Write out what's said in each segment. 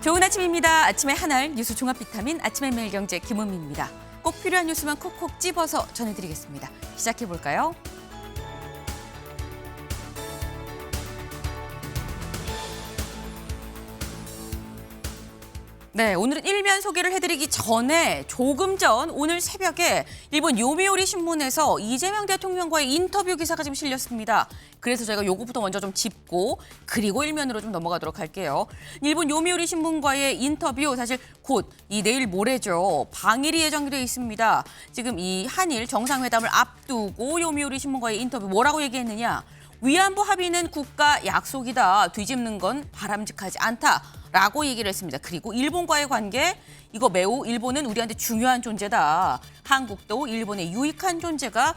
좋은 아침입니다. 아침의 하나를 뉴스 종합 비타민 아침의 매일경제 김은미입니다. 꼭 필요한 뉴스만 콕콕 집어서 전해드리겠습니다. 시작해볼까요? 네, 오늘은 일면 소개를 해드리기 전에 조금 전 오늘 새벽에 일본 요미우리 신문에서 이재명 대통령과의 인터뷰 기사가 지금 실렸습니다. 그래서 저희가 요거부터 먼저 좀 짚고 그리고 일면으로 좀 넘어가도록 할게요. 일본 요미우리 신문과의 인터뷰 사실 곧 이 내일 모레죠. 방일이 예정돼 있습니다. 지금 이 한일 정상회담을 앞두고 요미우리 신문과의 인터뷰 뭐라고 얘기했느냐. 위안부 합의는 국가 약속이다. 뒤집는 건 바람직하지 않다라고 얘기를 했습니다. 그리고 일본과의 관계, 이거 매우 일본은 우리한테 중요한 존재다. 한국도 일본의 유익한 존재가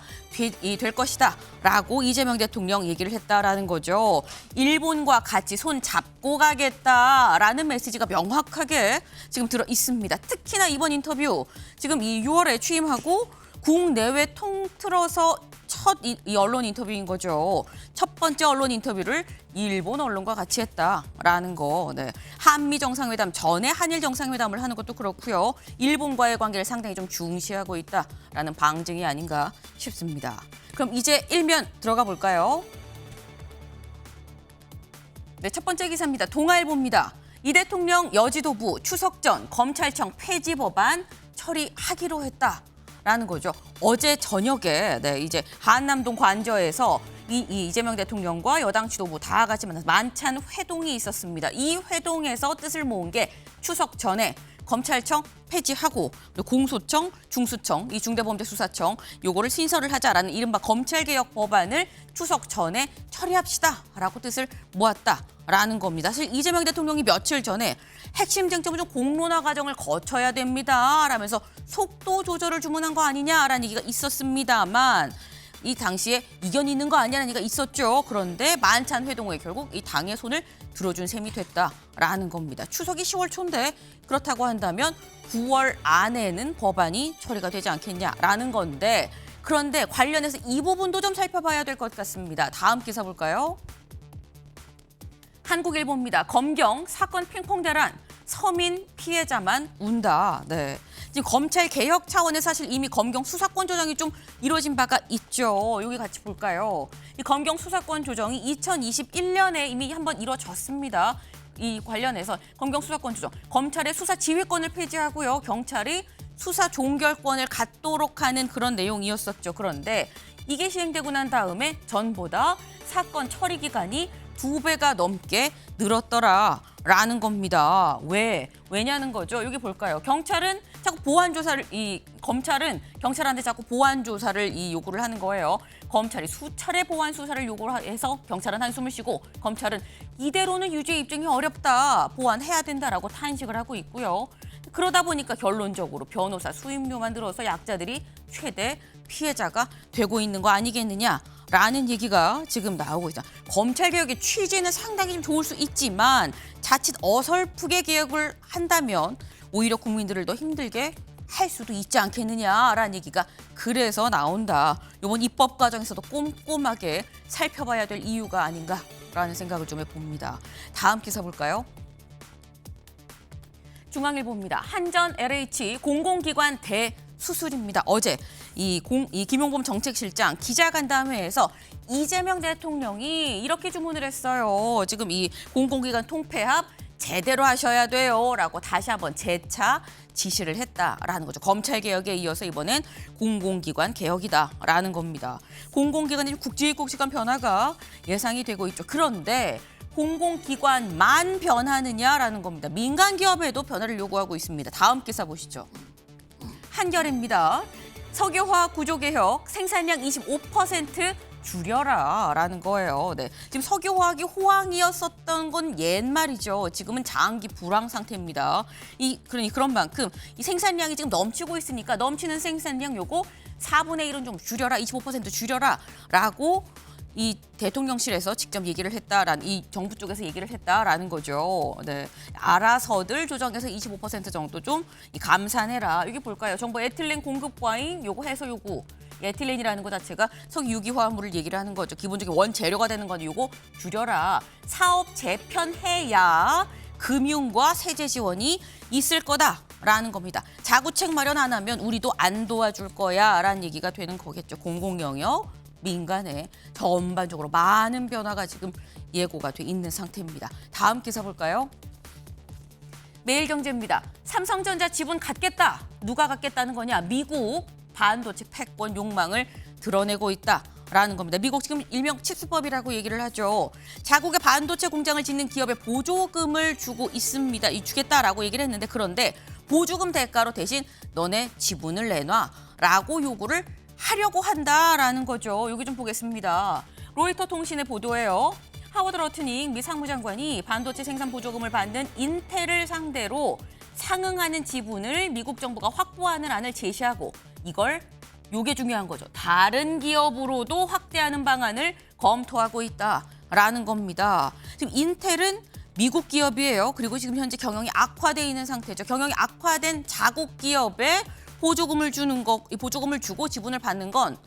될 것이다. 라고 이재명 대통령 얘기를 했다라는 거죠. 일본과 같이 손 잡고 가겠다라는 메시지가 명확하게 지금 들어 있습니다. 특히나 이번 인터뷰, 지금 이 6월에 취임하고 국내외 통틀어서 첫 이 언론 인터뷰인 거죠. 첫 번째 언론 인터뷰를 일본 언론과 같이 했다라는 거. 네. 한미 정상회담 전에 한일 정상회담을 하는 것도 그렇고요. 일본과의 관계를 상당히 좀 중시하고 있다라는 방증이 아닌가 싶습니다. 그럼 이제 일면 들어가 볼까요? 네, 첫 번째 기사입니다. 동아일보입니다. 이 대통령 여지도부 추석 전 검찰청 폐지 법안 처리하기로 했다. 라는 거죠. 어제 저녁에 이제 한남동 관저에서 이재명 대통령과 여당 지도부 다 같이 만나서 만찬 회동이 있었습니다. 이 회동에서 뜻을 모은 게 추석 전에 검찰청 폐지하고 공소청, 중수청, 이 중대범죄수사청 요거를 신설을 하자라는 이른바 검찰개혁 법안을 추석 전에 처리합시다라고 뜻을 모았다라는 겁니다. 사실 이재명 대통령이 며칠 전에 핵심 쟁점은 좀 공론화 과정을 거쳐야 됩니다. 라면서 속도 조절을 주문한 거 아니냐라는 얘기가 있었습니다만 이 당시에 이견이 있는 거 아니냐는 얘기가 있었죠. 그런데 만찬 회동에 결국 이 당의 손을 들어준 셈이 됐다라는 겁니다. 추석이 10월 초인데 그렇다고 한다면 9월 안에는 법안이 처리가 되지 않겠냐라는 건데 그런데 관련해서 이 부분도 좀 살펴봐야 될 것 같습니다. 다음 기사 볼까요? 한국일보입니다. 검경 사건 핑퐁 대란 서민 피해자만 운다. 네. 지금 검찰 개혁 차원에 사실 이미 검경 수사권 조정이 좀 이루어진 바가 있죠. 여기 같이 볼까요? 이 검경 수사권 조정이 2021년에 이미 한번 이루어졌습니다. 이 관련해서 검경 수사권 조정, 검찰의 수사 지휘권을 폐지하고요. 경찰이 수사 종결권을 갖도록 하는 그런 내용이었었죠. 그런데 이게 시행되고 난 다음에 전보다 사건 처리 기간이 2배가 넘게 늘었더라라는 겁니다. 왜냐는 거죠. 여기 볼까요? 경찰은 자꾸 보완 조사를 검찰은 경찰한테 자꾸 보완 조사를 요구를 하는 거예요. 검찰이 수차례 보완 수사를 요구를 해서 경찰은 한숨을 쉬고 검찰은 이대로는 유죄 입증이 어렵다. 보완해야 된다라고 탄식을 하고 있고요. 그러다 보니까 결론적으로 변호사 수임료만 들어서 약자들이 최대 피해자가 되고 있는 거 아니겠느냐라는 얘기가 지금 나오고 있다. 검찰개혁의 취지는 상당히 좀 좋을 수 있지만 자칫 어설프게 개혁을 한다면 오히려 국민들을 더 힘들게 할 수도 있지 않겠느냐라는 얘기가 그래서 나온다. 이번 입법 과정에서도 꼼꼼하게 살펴봐야 될 이유가 아닌가라는 생각을 좀 해봅니다. 다음 기사 볼까요? 중앙일보입니다. 한전 LH 공공기관 대수술입니다. 어제 이 김용범 정책실장 기자간담회에서 이재명 대통령이 이렇게 주문을 했어요. 지금 이 공공기관 통폐합 제대로 하셔야 돼요라고 다시 한번 재차 지시를 했다라는 거죠. 검찰개혁에 이어서 이번엔 공공기관 개혁이다라는 겁니다. 공공기관의 국지국지관 변화가 예상이 되고 있죠. 그런데 공공기관만 변하느냐라는 겁니다. 민간 기업에도 변화를 요구하고 있습니다. 다음 기사 보시죠. 한겨레입니다. 석유화학 구조개혁 생산량 25% 줄여라라는 거예요. 네. 지금 석유화학이 호황이었었던 건 옛말이죠. 지금은 장기 불황 상태입니다. 그런 만큼 이 생산량이 지금 넘치고 있으니까 넘치는 생산량 요거 4분의 1은 좀 줄여라, 25% 줄여라라고 이 대통령실에서 직접 얘기를 했다라는 이 정부 쪽에서 얘기를 했다라는 거죠. 네, 알아서들 조정해서 25% 정도 좀 감산해라. 여기 볼까요? 정부 에틸렌 공급 과잉 요구 해소 요구. 에틸렌이라는 것 자체가 석유 유기화합물을 얘기를 하는 거죠. 기본적인 원재료가 되는 건 요거 줄여라. 사업 재편해야 금융과 세제 지원이 있을 거다라는 겁니다. 자구책 마련 안 하면 우리도 안 도와줄 거야라는 얘기가 되는 거겠죠. 공공영역, 민간에 전반적으로 많은 변화가 지금 예고가 돼 있는 상태입니다. 다음 기사 볼까요? 매일경제입니다. 삼성전자 지분 갖겠다. 누가 갖겠다는 거냐? 미국 반도체 패권 욕망을 드러내고 있다라는 겁니다. 미국 지금 일명 칩스법이라고 얘기를 하죠. 자국의 반도체 공장을 짓는 기업에 보조금을 주고 있습니다. 주겠다라고 얘기를 했는데 그런데 보조금 대가로 대신 너네 지분을 내놔라고 요구를 하려고 한다라는 거죠. 여기 좀 보겠습니다. 로이터 통신의 보도예요. 하워드 러트닝 미 상무장관이 반도체 생산 보조금을 받는 인텔을 상대로 상응하는 지분을 미국 정부가 확보하는 안을 제시하고 요게 중요한 거죠. 다른 기업으로도 확대하는 방안을 검토하고 있다라는 겁니다. 지금 인텔은 미국 기업이에요. 그리고 지금 현재 경영이 악화돼 있는 상태죠. 경영이 악화된 자국 기업에 보조금을 주고 지분을 받는 건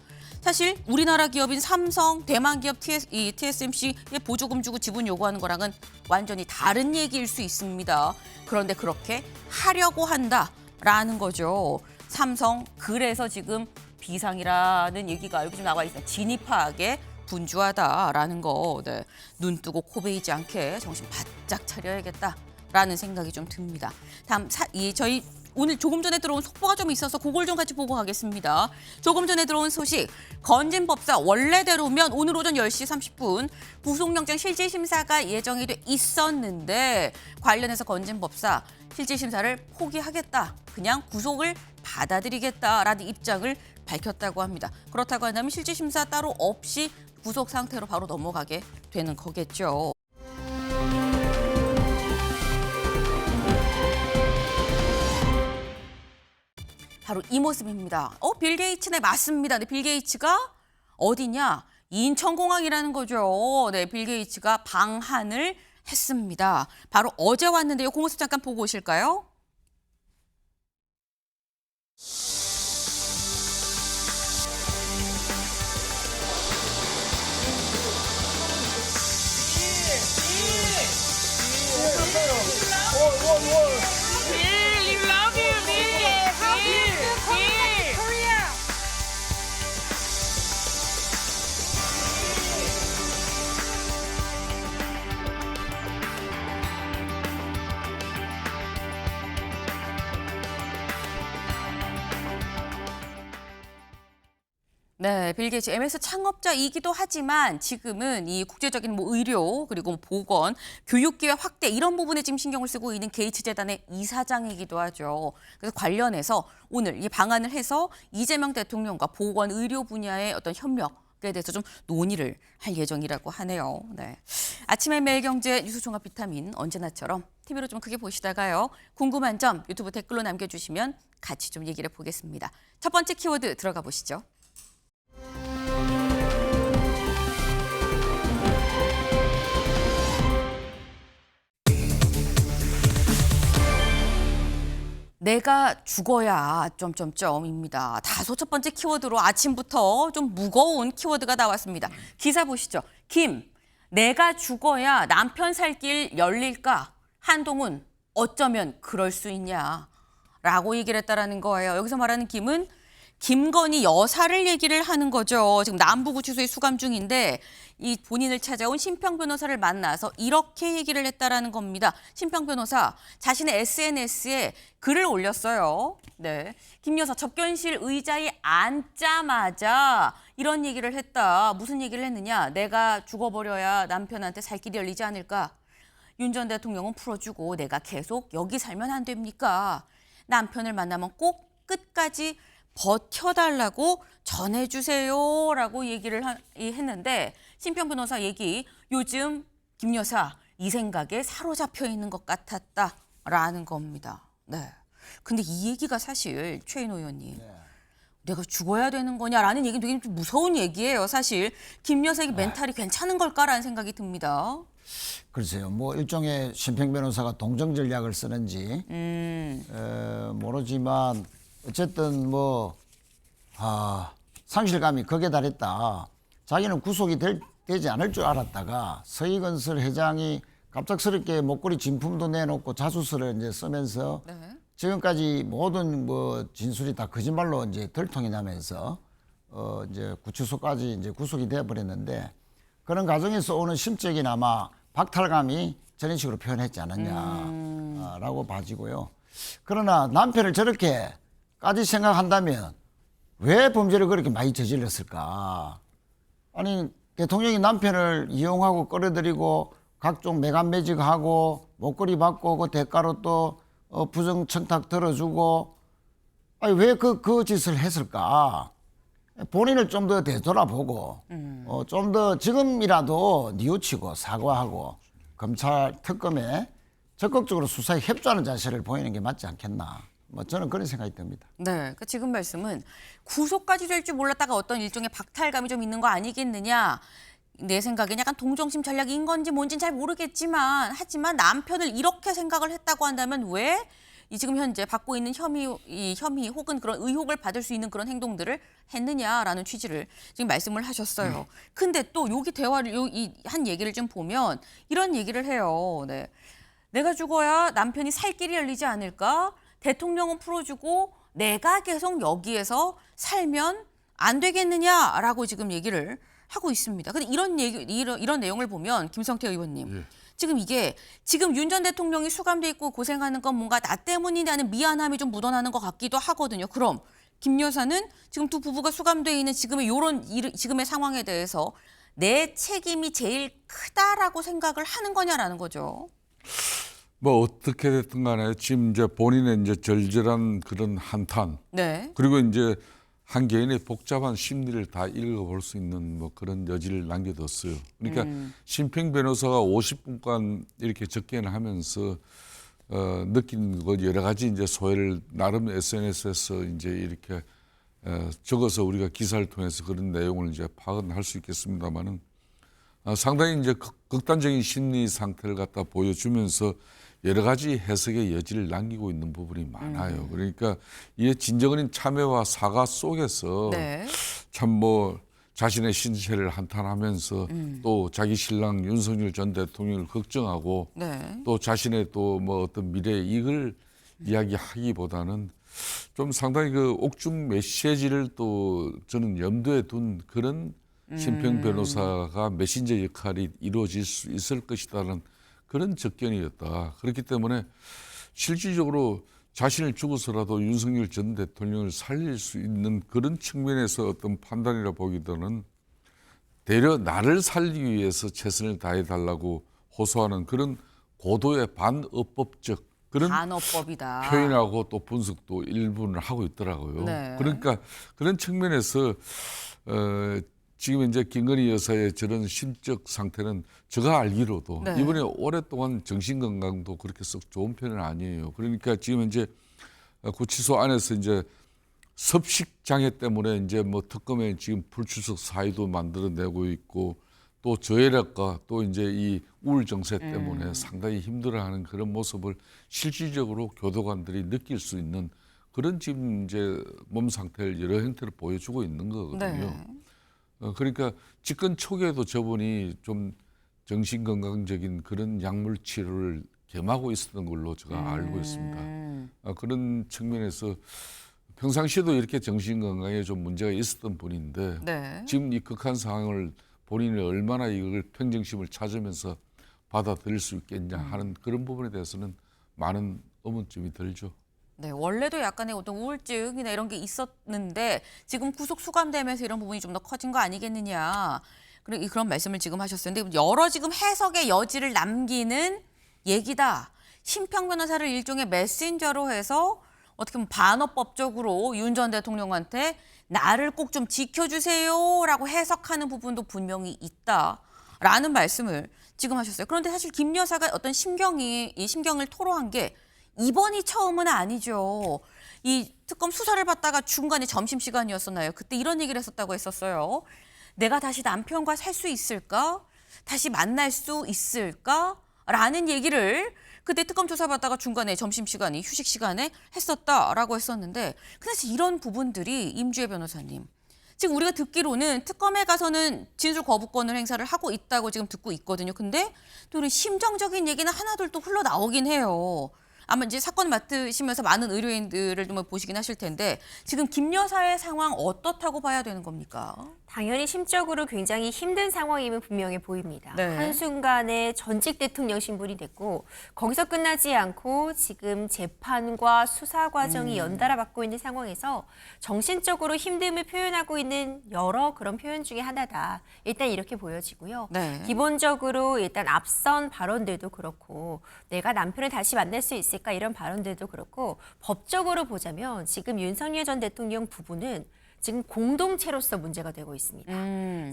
사실 우리나라 기업인 삼성, 대만 기업 TSMC에 보조금 주고 지분 요구하는 거랑은 완전히 다른 얘기일 수 있습니다. 그런데 그렇게 하려고 한다라는 거죠. 삼성 그래서 지금 비상이라는 얘기가 여기 좀 나와 있어요. 진입하게 분주하다라는 거. 네. 눈 뜨고 코 베이지 않게 정신 바짝 차려야겠다라는 생각이 좀 듭니다. 다음 저희 오늘 조금 전에 들어온 속보가 좀 있어서 그걸 좀 같이 보고 가겠습니다. 조금 전에 들어온 소식. 건진법사 원래대로면 오늘 오전 10시 30분 구속영장 실질심사가 예정이 돼 있었는데 관련해서 건진법사 실질심사를 포기하겠다. 그냥 구속을 받아들이겠다라는 입장을 밝혔다고 합니다. 그렇다고 한다면 실질심사 따로 없이 구속 상태로 바로 넘어가게 되는 거겠죠. 바로 이 모습입니다. 빌 게이츠네 맞습니다. 네, 빌 게이츠가 어디냐? 인천공항이라는 거죠. 네, 빌 게이츠가 방한을 했습니다. 바로 어제 왔는데요. 그 모습 잠깐 보고 오실까요? 네, 빌 게이츠 MS 창업자이기도 하지만 지금은 이 국제적인 의료 그리고 보건, 교육 기회 확대 이런 부분에 지금 신경을 쓰고 있는 게이츠 재단의 이사장이기도 하죠. 그래서 관련해서 오늘 이 방안을 해서 이재명 대통령과 보건 의료 분야의 어떤 협력에 대해서 좀 논의를 할 예정이라고 하네요. 네. 아침의 매일경제 뉴스 종합 비타민 언제나처럼 TV로 좀 크게 보시다가요. 궁금한 점 유튜브 댓글로 남겨주시면 같이 좀 얘기를 보겠습니다. 첫 번째 키워드 들어가 보시죠. 내가 죽어야 점점점입니다. 다소 첫 번째 키워드로 아침부터 좀 무거운 키워드가 나왔습니다. 기사 보시죠. 내가 죽어야 남편 살 길 열릴까? 한동훈 어쩌면 그럴 수 있냐? 라고 얘기를 했다라는 거예요. 여기서 말하는 김은 김건희 여사를 얘기를 하는 거죠. 지금 남부구치소에 수감 중인데 이 본인을 찾아온 심평 변호사를 만나서 이렇게 얘기를 했다라는 겁니다. 심평 변호사 자신의 SNS에 글을 올렸어요. 네, 김 여사 접견실 의자에 앉자마자 이런 얘기를 했다. 무슨 얘기를 했느냐? 내가 죽어버려야 남편한테 살 길이 열리지 않을까? 윤 전 대통령은 풀어주고 내가 계속 여기 살면 안 됩니까? 남편을 만나면 꼭 끝까지 버텨달라고 전해주세요라고 얘기를 했는데 심평 변호사 얘기 요즘 김 여사 이 생각에 사로잡혀 있는 것 같았다라는 겁니다. 네. 근데 이 얘기가 사실 최인호 의원님 내가 죽어야 되는 거냐라는 얘기는 되게 좀 무서운 얘기예요. 사실 김 여사의 멘탈이 괜찮은 걸까라는 생각이 듭니다. 글쎄요. 뭐 일종의 심평 변호사가 동정 전략을 쓰는지 모르지만 어쨌든 상실감이 극에 달했다. 자기는 구속이 되지 않을 줄 알았다가 서희건설 회장이 갑작스럽게 목걸이 진품도 내놓고 자수서를 이제 쓰면서 네. 지금까지 모든 뭐 진술이 다 거짓말로 이제 들통이 나면서 이제 구치소까지 이제 구속이 되어 버렸는데 그런 과정에서 오는 심적인 아마 박탈감이 저런 식으로 표현했지 않았냐라고 봐지고요. 그러나 남편을 저렇게까지 생각한다면 왜 범죄를 그렇게 많이 저질렀을까? 아니 대통령이 남편을 이용하고 끌어들이고 각종 매간매직하고 목걸이 받고 그 대가로 또 부정청탁 들어주고 아니 왜 그 짓을 했을까? 본인을 좀 더 되돌아보고 좀 더 지금이라도 뉘우치고 사과하고 검찰 특검에 적극적으로 수사에 협조하는 자세를 보이는 게 맞지 않겠나. 뭐 저는 그런 생각이 듭니다. 네, 그러니까 지금 말씀은 구속까지 될 줄 몰랐다가 어떤 일종의 박탈감이 좀 있는 거 아니겠느냐. 내 생각엔 약간 동정심 전략인 건지 뭔지는 잘 모르겠지만 하지만 남편을 이렇게 생각을 했다고 한다면 왜 이 지금 현재 받고 있는 혐의 혹은 그런 의혹을 받을 수 있는 그런 행동들을 했느냐라는 취지를 지금 말씀을 하셨어요. 근데 또 여기 대화를 한 얘기를 좀 보면 이런 얘기를 해요. 네. 내가 죽어야 남편이 살 길이 열리지 않을까? 대통령은 풀어주고 내가 계속 여기에서 살면 안 되겠느냐라고 지금 얘기를 하고 있습니다. 근데 이런 내용을 보면 김성태 의원님, 지금 이게 지금 윤 전 대통령이 수감돼 있고 고생하는 건 뭔가 나 때문이라는 미안함이 좀 묻어나는 것 같기도 하거든요. 그럼 김 여사는 지금 두 부부가 수감돼 있는 지금의 상황에 대해서 내 책임이 제일 크다라고 생각을 하는 거냐라는 거죠. 뭐 어떻게 됐든 간에 지금 이제 본인의 이제 절절한 그런 한탄, 네. 그리고 이제 한 개인의 복잡한 심리를 다 읽어볼 수 있는 뭐 그런 여지를 남겨뒀어요. 그러니까 심평 변호사가 50분간 이렇게 접견을 하면서 느낀 것 여러 가지 이제 소회를 나름 SNS에서 이제 이렇게 적어서 우리가 기사를 통해서 그런 내용을 이제 파악은 할 수 있겠습니다만은 상당히 이제 극단적인 심리 상태를 갖다 보여주면서 여러 가지 해석의 여지를 남기고 있는 부분이 많아요. 그러니까 이게 진정한 참회와 사과 속에서 네. 참 뭐 자신의 신세를 한탄하면서 또 자기 신랑 윤석열 전 대통령을 걱정하고 네. 또 자신의 또 뭐 어떤 미래 이익을 이야기하기보다는 좀 상당히 그 옥중 메시지를 또 저는 염두에 둔 그런 심평 변호사가 메신저 역할이 이루어질 수 있을 것이라는 그런 접견이었다. 그렇기 때문에 실질적으로 자신을 죽어서라도 윤석열 전 대통령을 살릴 수 있는 그런 측면에서 어떤 판단이라 보기보다는 되려 나를 살리기 위해서 최선을 다해달라고 호소하는 그런 고도의 반어법적 그런 반어법이다. 표현하고 또 분석도 일부는 하고 있더라고요. 네. 그러니까 그런 측면에서 지금 이제 김건희 여사의 저런 심적 상태는 제가 알기로도 네. 이번에 오랫동안 정신 건강도 그렇게 썩 좋은 편은 아니에요. 그러니까 지금 이제 구치소 안에서 이제 섭식 장애 때문에 이제 뭐 특검에 지금 불출석 사유도 만들어내고 있고 또 저혈압과 또 이제 이 우울 정세 때문에 상당히 힘들어하는 그런 모습을 실질적으로 교도관들이 느낄 수 있는 그런 지금 이제 몸 상태를 여러 형태를 보여주고 있는 거거든요. 네. 그러니까 집권 초기에도 저분이 좀 정신건강적인 그런 약물 치료를 겸하고 있었던 걸로 제가 알고 있습니다. 그런 측면에서 평상시에도 이렇게 정신건강에 좀 문제가 있었던 분인데 네. 지금 이 극한 상황을 본인이 얼마나 이걸 평정심을 찾으면서 받아들일 수 있겠냐 하는 그런 부분에 대해서는 많은 의문점이 들죠. 네, 원래도 약간의 어떤 우울증이나 이런 게 있었는데 지금 구속 수감되면서 이런 부분이 좀 더 커진 거 아니겠느냐. 그런 말씀을 지금 하셨었는데 여러 지금 해석의 여지를 남기는 얘기다. 심평 변호사를 일종의 메신저로 해서 어떻게 보면 반어법적으로 윤 전 대통령한테 나를 꼭 좀 지켜주세요라고 해석하는 부분도 분명히 있다라는 말씀을 지금 하셨어요. 그런데 사실 김 여사가 어떤 이 심경을 토로한 게 이번이 처음은 아니죠. 이 특검 수사를 받다가 중간에 점심시간이었었나요? 그때 이런 얘기를 했었다고 했었어요. 내가 다시 남편과 살 수 있을까? 다시 만날 수 있을까? 라는 얘기를 그때 특검 조사받다가 중간에 점심시간이 휴식시간에 했었다라고 했었는데 근데 사실 이런 부분들이 임주혜 변호사님 지금 우리가 듣기로는 특검에 가서는 진술 거부권을 행사를 하고 있다고 지금 듣고 있거든요. 근데 또 이런 심정적인 얘기는 하나둘 또 흘러나오긴 해요. 아마 이제 사건을 맡으시면서 많은 의료인들을 좀 보시긴 하실 텐데 지금 김 여사의 상황 어떻다고 봐야 되는 겁니까? 당연히 심적으로 굉장히 힘든 상황임은 분명해 보입니다. 네. 한순간에 전직 대통령 신분이 됐고 거기서 끝나지 않고 지금 재판과 수사 과정이 연달아 받고 있는 상황에서 정신적으로 힘듦을 표현하고 있는 여러 그런 표현 중에 하나다. 일단 이렇게 보여지고요. 네. 기본적으로 일단 앞선 발언들도 그렇고 내가 남편을 다시 만날 수 있을까 이런 발언들도 그렇고 법적으로 보자면 지금 윤석열 전 대통령 부부는 지금 공동체로서 문제가 되고 있습니다.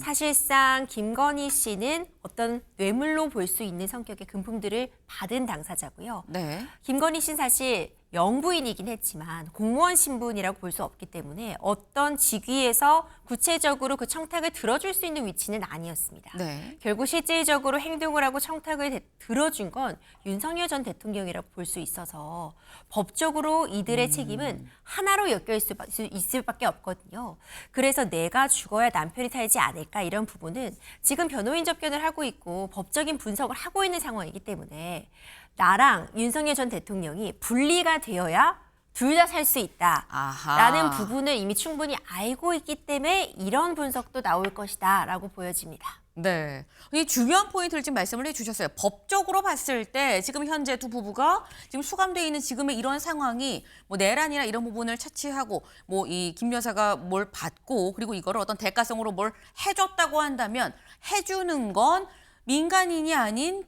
사실상 김건희 씨는 어떤 뇌물로 볼 수 있는 성격의 금품들을 받은 당사자고요. 네. 김건희 씨는 사실 영부인이긴 했지만 공무원 신분이라고 볼 수 없기 때문에 어떤 직위에서 구체적으로 그 청탁을 들어줄 수 있는 위치는 아니었습니다. 네. 결국 실질적으로 행동을 하고 청탁을 들어준 건 윤석열 전 대통령이라고 볼 수 있어서 법적으로 이들의 책임은 하나로 엮여 있을 수밖에 없거든요. 그래서 내가 죽어야 남편이 살지 않을까 이런 부분은 지금 변호인 접견을 하고 있고 법적인 분석을 하고 있는 상황이기 때문에 나랑 윤석열 전 대통령이 분리가 되어야 둘 다 살 수 있다라는 아하. 부분을 이미 충분히 알고 있기 때문에 이런 분석도 나올 것이다라고 보여집니다. 네. 이 중요한 포인트를 지금 말씀을 해주셨어요. 법적으로 봤을 때 지금 현재 두 부부가 지금 수감되어 있는 지금의 이런 상황이 뭐 내란이나 이런 부분을 차치하고 뭐 이 김 여사가 뭘 받고 그리고 이거를 어떤 대가성으로 뭘 해줬다고 한다면 해주는 건 민간인이 아닌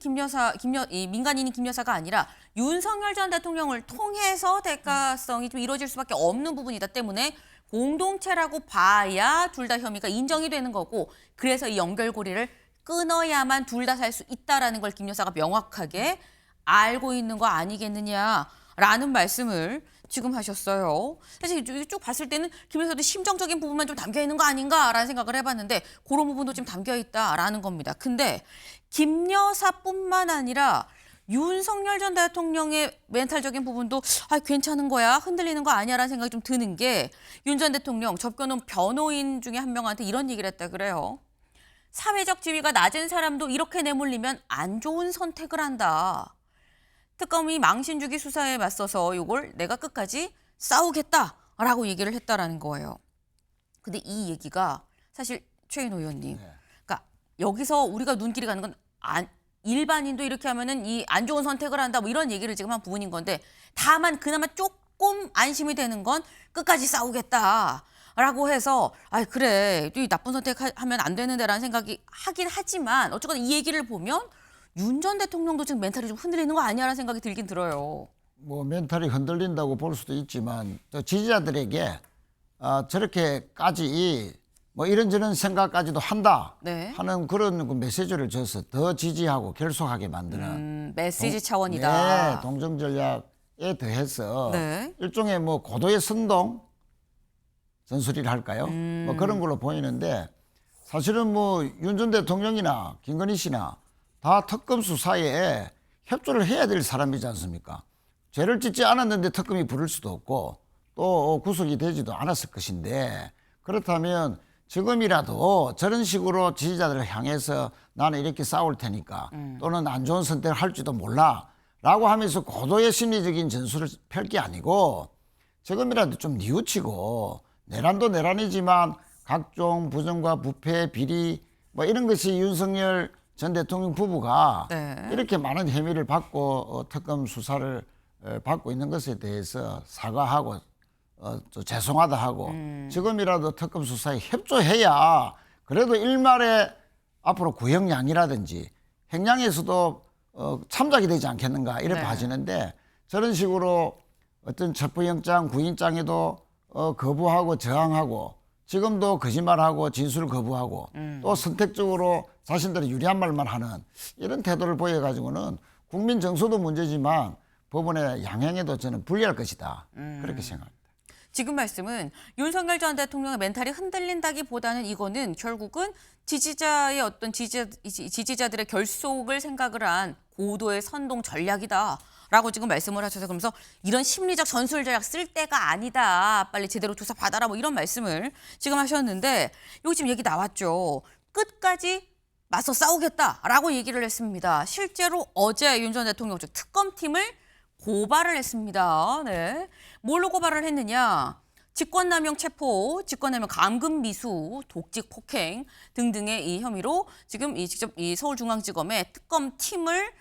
민간인인 김 여사가 아니라 윤석열 전 대통령을 통해서 대가성이 좀 이루어질 수밖에 없는 부분이다 때문에 공동체라고 봐야 둘 다 혐의가 인정이 되는 거고 그래서 이 연결고리를 끊어야만 둘 다 살 수 있다라는 걸 김 여사가 명확하게 알고 있는 거 아니겠느냐라는 말씀을 지금 하셨어요. 사실 쭉 봤을 때는 김 여사도 심정적인 부분만 좀 담겨 있는 거 아닌가라는 생각을 해봤는데 그런 부분도 좀 담겨 있다라는 겁니다. 근데 김 여사뿐만 아니라 윤석열 전 대통령의 멘탈적인 부분도 괜찮은 거야, 흔들리는 거 아니야라는 생각이 좀 드는 게 윤 전 대통령 접견온 변호인 중에 한 명한테 이런 얘기를 했다 그래요. 사회적 지위가 낮은 사람도 이렇게 내몰리면 안 좋은 선택을 한다. 특검이 망신주기 수사에 맞서서 이걸 내가 끝까지 싸우겠다라고 얘기를 했다라는 거예요. 근데 이 얘기가 사실 최인호 의원님, 그러니까 여기서 우리가 눈길이 가는 건 일반인도 이렇게 하면은 이 안 좋은 선택을 한다 뭐 이런 얘기를 지금 한 부분인 건데 다만 그나마 조금 안심이 되는 건 끝까지 싸우겠다라고 해서 그래 이 나쁜 선택하면 안 되는데라는 생각이 하긴 하지만 어쨌거나 이 얘기를 보면 윤 전 대통령도 지금 멘탈이 좀 흔들리는 거 아니야라는 생각이 들긴 들어요. 뭐 멘탈이 흔들린다고 볼 수도 있지만 또 지지자들에게 저렇게까지 뭐 이런저런 생각까지도 한다 네. 하는 그런 그 메시지를 줘서 더 지지하고 결속하게 만드는 메시지 차원이다. 네, 동정 전략에 더해서 네. 일종의 뭐 고도의 선동 전술이라 할까요? 뭐 그런 걸로 보이는데 사실은 뭐 윤 전 대통령이나 김건희 씨나 다 특검 수사에 협조를 해야 될 사람이지 않습니까? 죄를 짓지 않았는데 특검이 부를 수도 없고 또 구속이 되지도 않았을 것인데 그렇다면 지금이라도 저런 식으로 지지자들을 향해서 나는 이렇게 싸울 테니까 또는 안 좋은 선택을 할지도 몰라 라고 하면서 고도의 심리적인 전술을 펼 게 아니고 지금이라도 좀 뉘우치고 내란도 내란이지만 각종 부정과 부패, 비리 뭐 이런 것이 윤석열 전 대통령 부부가 네. 이렇게 많은 혐의를 받고 특검 수사를 받고 있는 것에 대해서 사과하고 또 죄송하다 하고 지금이라도 특검 수사에 협조해야 그래도 일말에 앞으로 구형량이라든지 행량에서도 참작이 되지 않겠는가 이렇게 네. 봐지는데 저런 식으로 어떤 첩부영장, 구인장에도 거부하고 저항하고 지금도 거짓말하고 진술 거부하고 또 선택적으로 자신들의 유리한 말만 하는 이런 태도를 보여가지고는 국민 정서도 문제지만 법원의 양형에도 저는 불리할 것이다. 그렇게 생각합니다. 지금 말씀은 윤석열 전 대통령의 멘탈이 흔들린다기보다는 이거는 결국은 지지자의 어떤 지지자들의 결속을 생각을 한 고도의 선동 전략이다. 라고 지금 말씀을 하셔서 그러면서 이런 심리적 전술 전략 쓸 때가 아니다. 빨리 제대로 조사 받아라. 뭐 이런 말씀을 지금 하셨는데 여기 지금 얘기 나왔죠. 끝까지 맞서 싸우겠다라고 얘기를 했습니다. 실제로 어제 윤 전 대통령 측 특검팀을 고발을 했습니다. 네. 뭘로 고발을 했느냐? 직권남용 체포, 직권남용 감금 미수, 독직 폭행 등등의 이 혐의로 지금 직접 서울중앙지검에 특검팀을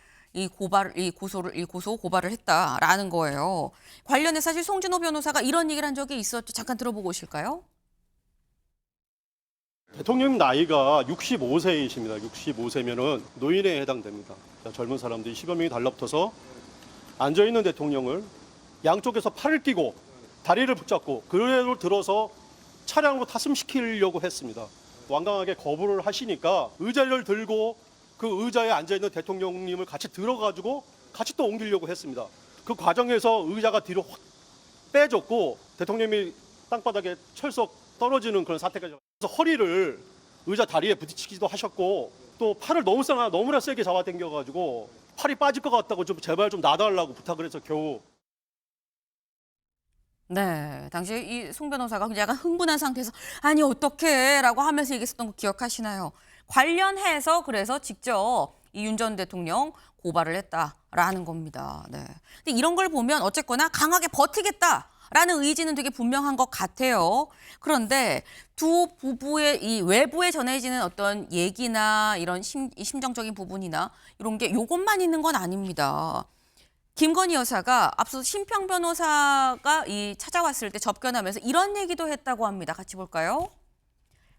고소 고발을 했다라는 거예요. 관련해 사실 송진호 변호사가 이런 얘기를 한 적이 있었죠. 잠깐 들어보고 오실까요? 대통령 나이가 65세이십니다. 65세면은 노인에 해당됩니다. 젊은 사람들이 10여 명이 달라붙어서 앉아있는 대통령을 양쪽에서 팔을 끼고 다리를 붙잡고 그대로 들어서 차량으로 탑승시키려고 했습니다. 완강하게 거부를 하시니까 의자를 들고 그 의자에 앉아있는 대통령님을 같이 들어가지고 같이 또 옮기려고 했습니다. 그 과정에서 의자가 뒤로 확 빼졌고 대통령이 땅바닥에 철썩 떨어지는 그런 사태까지. 그래서 허리를 의자 다리에 부딪히기도 하셨고 또 팔을 너무나 세게 잡아당겨가지고 팔이 빠질 것 같다고 좀 제발 좀 놔달라고 부탁을 해서 겨우. 네, 당시에 이 송 변호사가 약간 흥분한 상태에서 아니 어떡해라고 하면서 얘기했었던 거 기억하시나요? 관련해서 그래서 직접 이 윤 전 대통령 고발을 했다라는 겁니다. 네. 근데 이런 걸 보면 어쨌거나 강하게 버티겠다라는 의지는 되게 분명한 것 같아요. 그런데 두 부부의 이 외부에 전해지는 어떤 얘기나 이런 심정적인 부분이나 이런 게 요것만 있는 건 아닙니다. 김건희 여사가 앞서 심평 변호사가 찾아왔을 때 접견하면서 이런 얘기도 했다고 합니다. 같이 볼까요?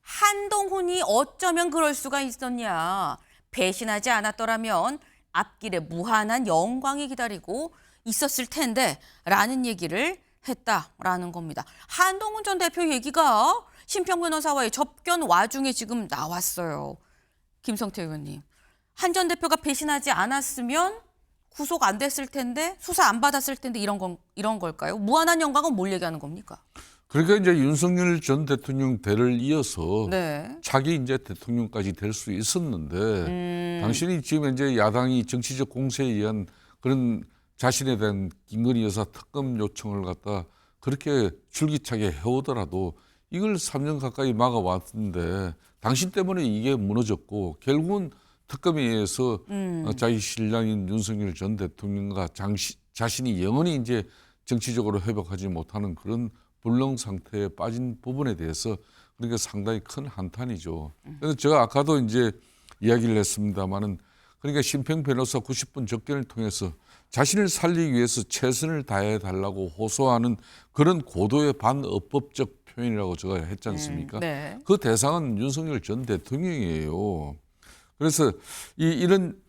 한동훈이 어쩌면 그럴 수가 있었냐. 배신하지 않았더라면 앞길에 무한한 영광이 기다리고 있었을 텐데 라는 얘기를 했다라는 겁니다. 한동훈 전 대표 얘기가 심평 변호사와의 접견 와중에 지금 나왔어요. 김성태 의원님. 한 전 대표가 배신하지 않았으면 구속 안 됐을 텐데 수사 안 받았을 텐데 이런 걸까요? 무한한 영광은 뭘 얘기하는 겁니까? 그러니까 이제 윤석열 전 대통령 대를 이어서 네. 차기 이제 대통령까지 될 수 있었는데 당신이 지금 이제 야당이 정치적 공세에 의한 그런 자신에 대한 김건희 여사 특검 요청을 갖다 그렇게 줄기차게 해오더라도 이걸 3년 가까이 막아왔는데 당신 때문에 이게 무너졌고 결국은 특검에 의해서 자기 신랑인 윤석열 전 대통령과 자신이 영원히 이제 정치적으로 회복하지 못하는 그런 불능 상태에 빠진 부분에 대해서 그러니까 상당히 큰 한탄이죠. 그래서 제가 아까도 이제 이야기를 했습니다만은 그러니까 심평 변호사 90분 접견을 통해서 자신을 살리기 위해서 최선을 다해 달라고 호소하는 그런 고도의 반업법적 표현이라고 제가 했지 않습니까? 네. 그 대상은 윤석열 전 대통령이에요. 그래서 이런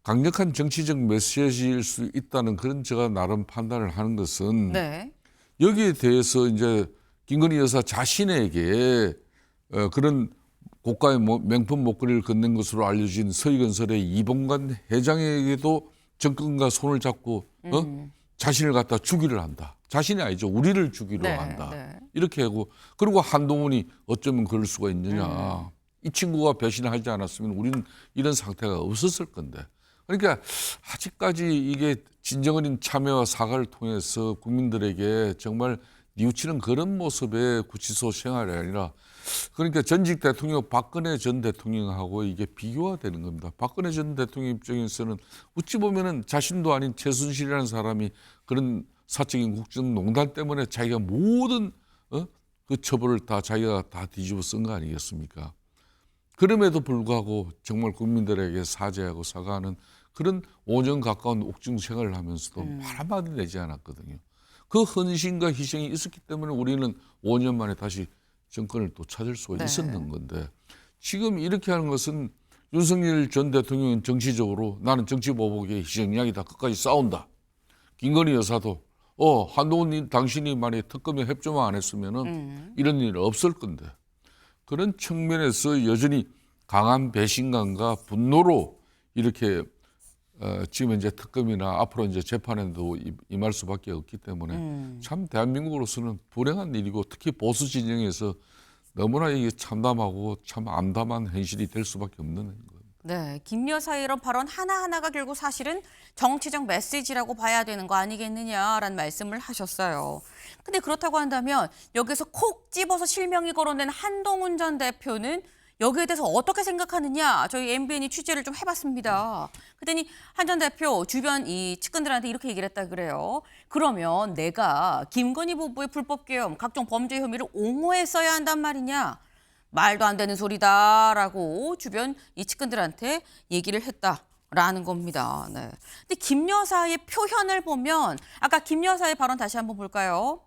강력한 정치적 메시지일 수 있다는 그런 제가 나름 판단을 하는 것은 네. 여기에 대해서 이제 김건희 여사 자신에게 그런 고가의 명품 목걸이를 건넨 것으로 알려진 서희건설의 이봉관 회장에게도 정권과 손을 잡고 자신을 갖다 주기를 한다. 자신이 아니죠. 우리를 주기로 네, 한다. 네. 이렇게 하고 그리고 한동훈이 어쩌면 그럴 수가 있느냐. 이 친구가 배신하지 않았으면 우리는 이런 상태가 없었을 건데. 그러니까 아직까지 이게 진정한 참여와 사과를 통해서 국민들에게 정말 뉘우치는 그런 모습의 구치소 생활이 아니라 그러니까 전직 대통령 박근혜 전 대통령하고 이게 비교가 되는 겁니다. 박근혜 전 대통령 입장에서는 어찌 보면은 자신도 아닌 최순실이라는 사람이 그런 사적인 국정농단 때문에 자기가 모든 그 처벌을 다 자기가 다 뒤집어 쓴 거 아니겠습니까? 그럼에도 불구하고 정말 국민들에게 사죄하고 사과하는 그런 5년 가까운 옥중 생활을 하면서도 말 한마디 내지 않았거든요. 그 헌신과 희생이 있었기 때문에 우리는 5년 만에 다시 정권을 또 찾을 수가 네. 있었는 건데 지금 이렇게 하는 것은 윤석열 전 대통령은 정치적으로 나는 정치보복의 희생양이다. 끝까지 싸운다. 김건희 여사도 한동훈 당신이 만약에 특검에 협조만 안 했으면은 이런 일 없을 건데 그런 측면에서 여전히 강한 배신감과 분노로 이렇게 지금 이제 특검이나 앞으로 이제 재판에도 임할 수밖에 없기 때문에 참 대한민국으로서는 불행한 일이고 특히 보수 진영에서 너무나 이게 참담하고 참 암담한 현실이 될 수밖에 없는 겁니다. 네, 김 여사의 이런 발언 하나하나가 결국 사실은 정치적 메시지라고 봐야 되는 거 아니겠느냐라는 말씀을 하셨어요. 근데 그렇다고 한다면 여기서 콕 집어서 실명이 거론된 한동훈 전 대표는 여기에 대해서 어떻게 생각하느냐 저희 MBN이 취재를 좀 해봤습니다. 그랬더니 한 전 대표 주변 이 측근들한테 이렇게 얘기를 했다 그래요. 그러면 내가 김건희 부부의 불법 계엄, 각종 범죄 혐의를 옹호했어야 한단 말이냐. 말도 안 되는 소리다라고 주변 이 측근들한테 얘기를 했다라는 겁니다. 네. 근데 김 여사의 표현을 보면 아까 김 여사의 발언 다시 한번 볼까요?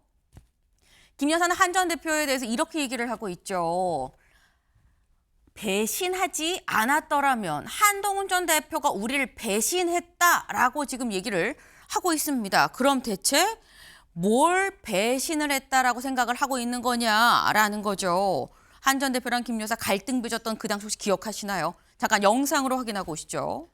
김 여사는 한 전 대표에 대해서 이렇게 얘기를 하고 있죠. 배신하지 않았더라면 한동훈 전 대표가 우리를 배신했다라고 지금 얘기를 하고 있습니다. 그럼 대체 뭘 배신을 했다라고 생각을 하고 있는 거냐라는 거죠. 한 전 대표랑 김 여사 갈등 빚었던 그 당시 혹시 기억하시나요? 잠깐 영상으로 확인하고 오시죠.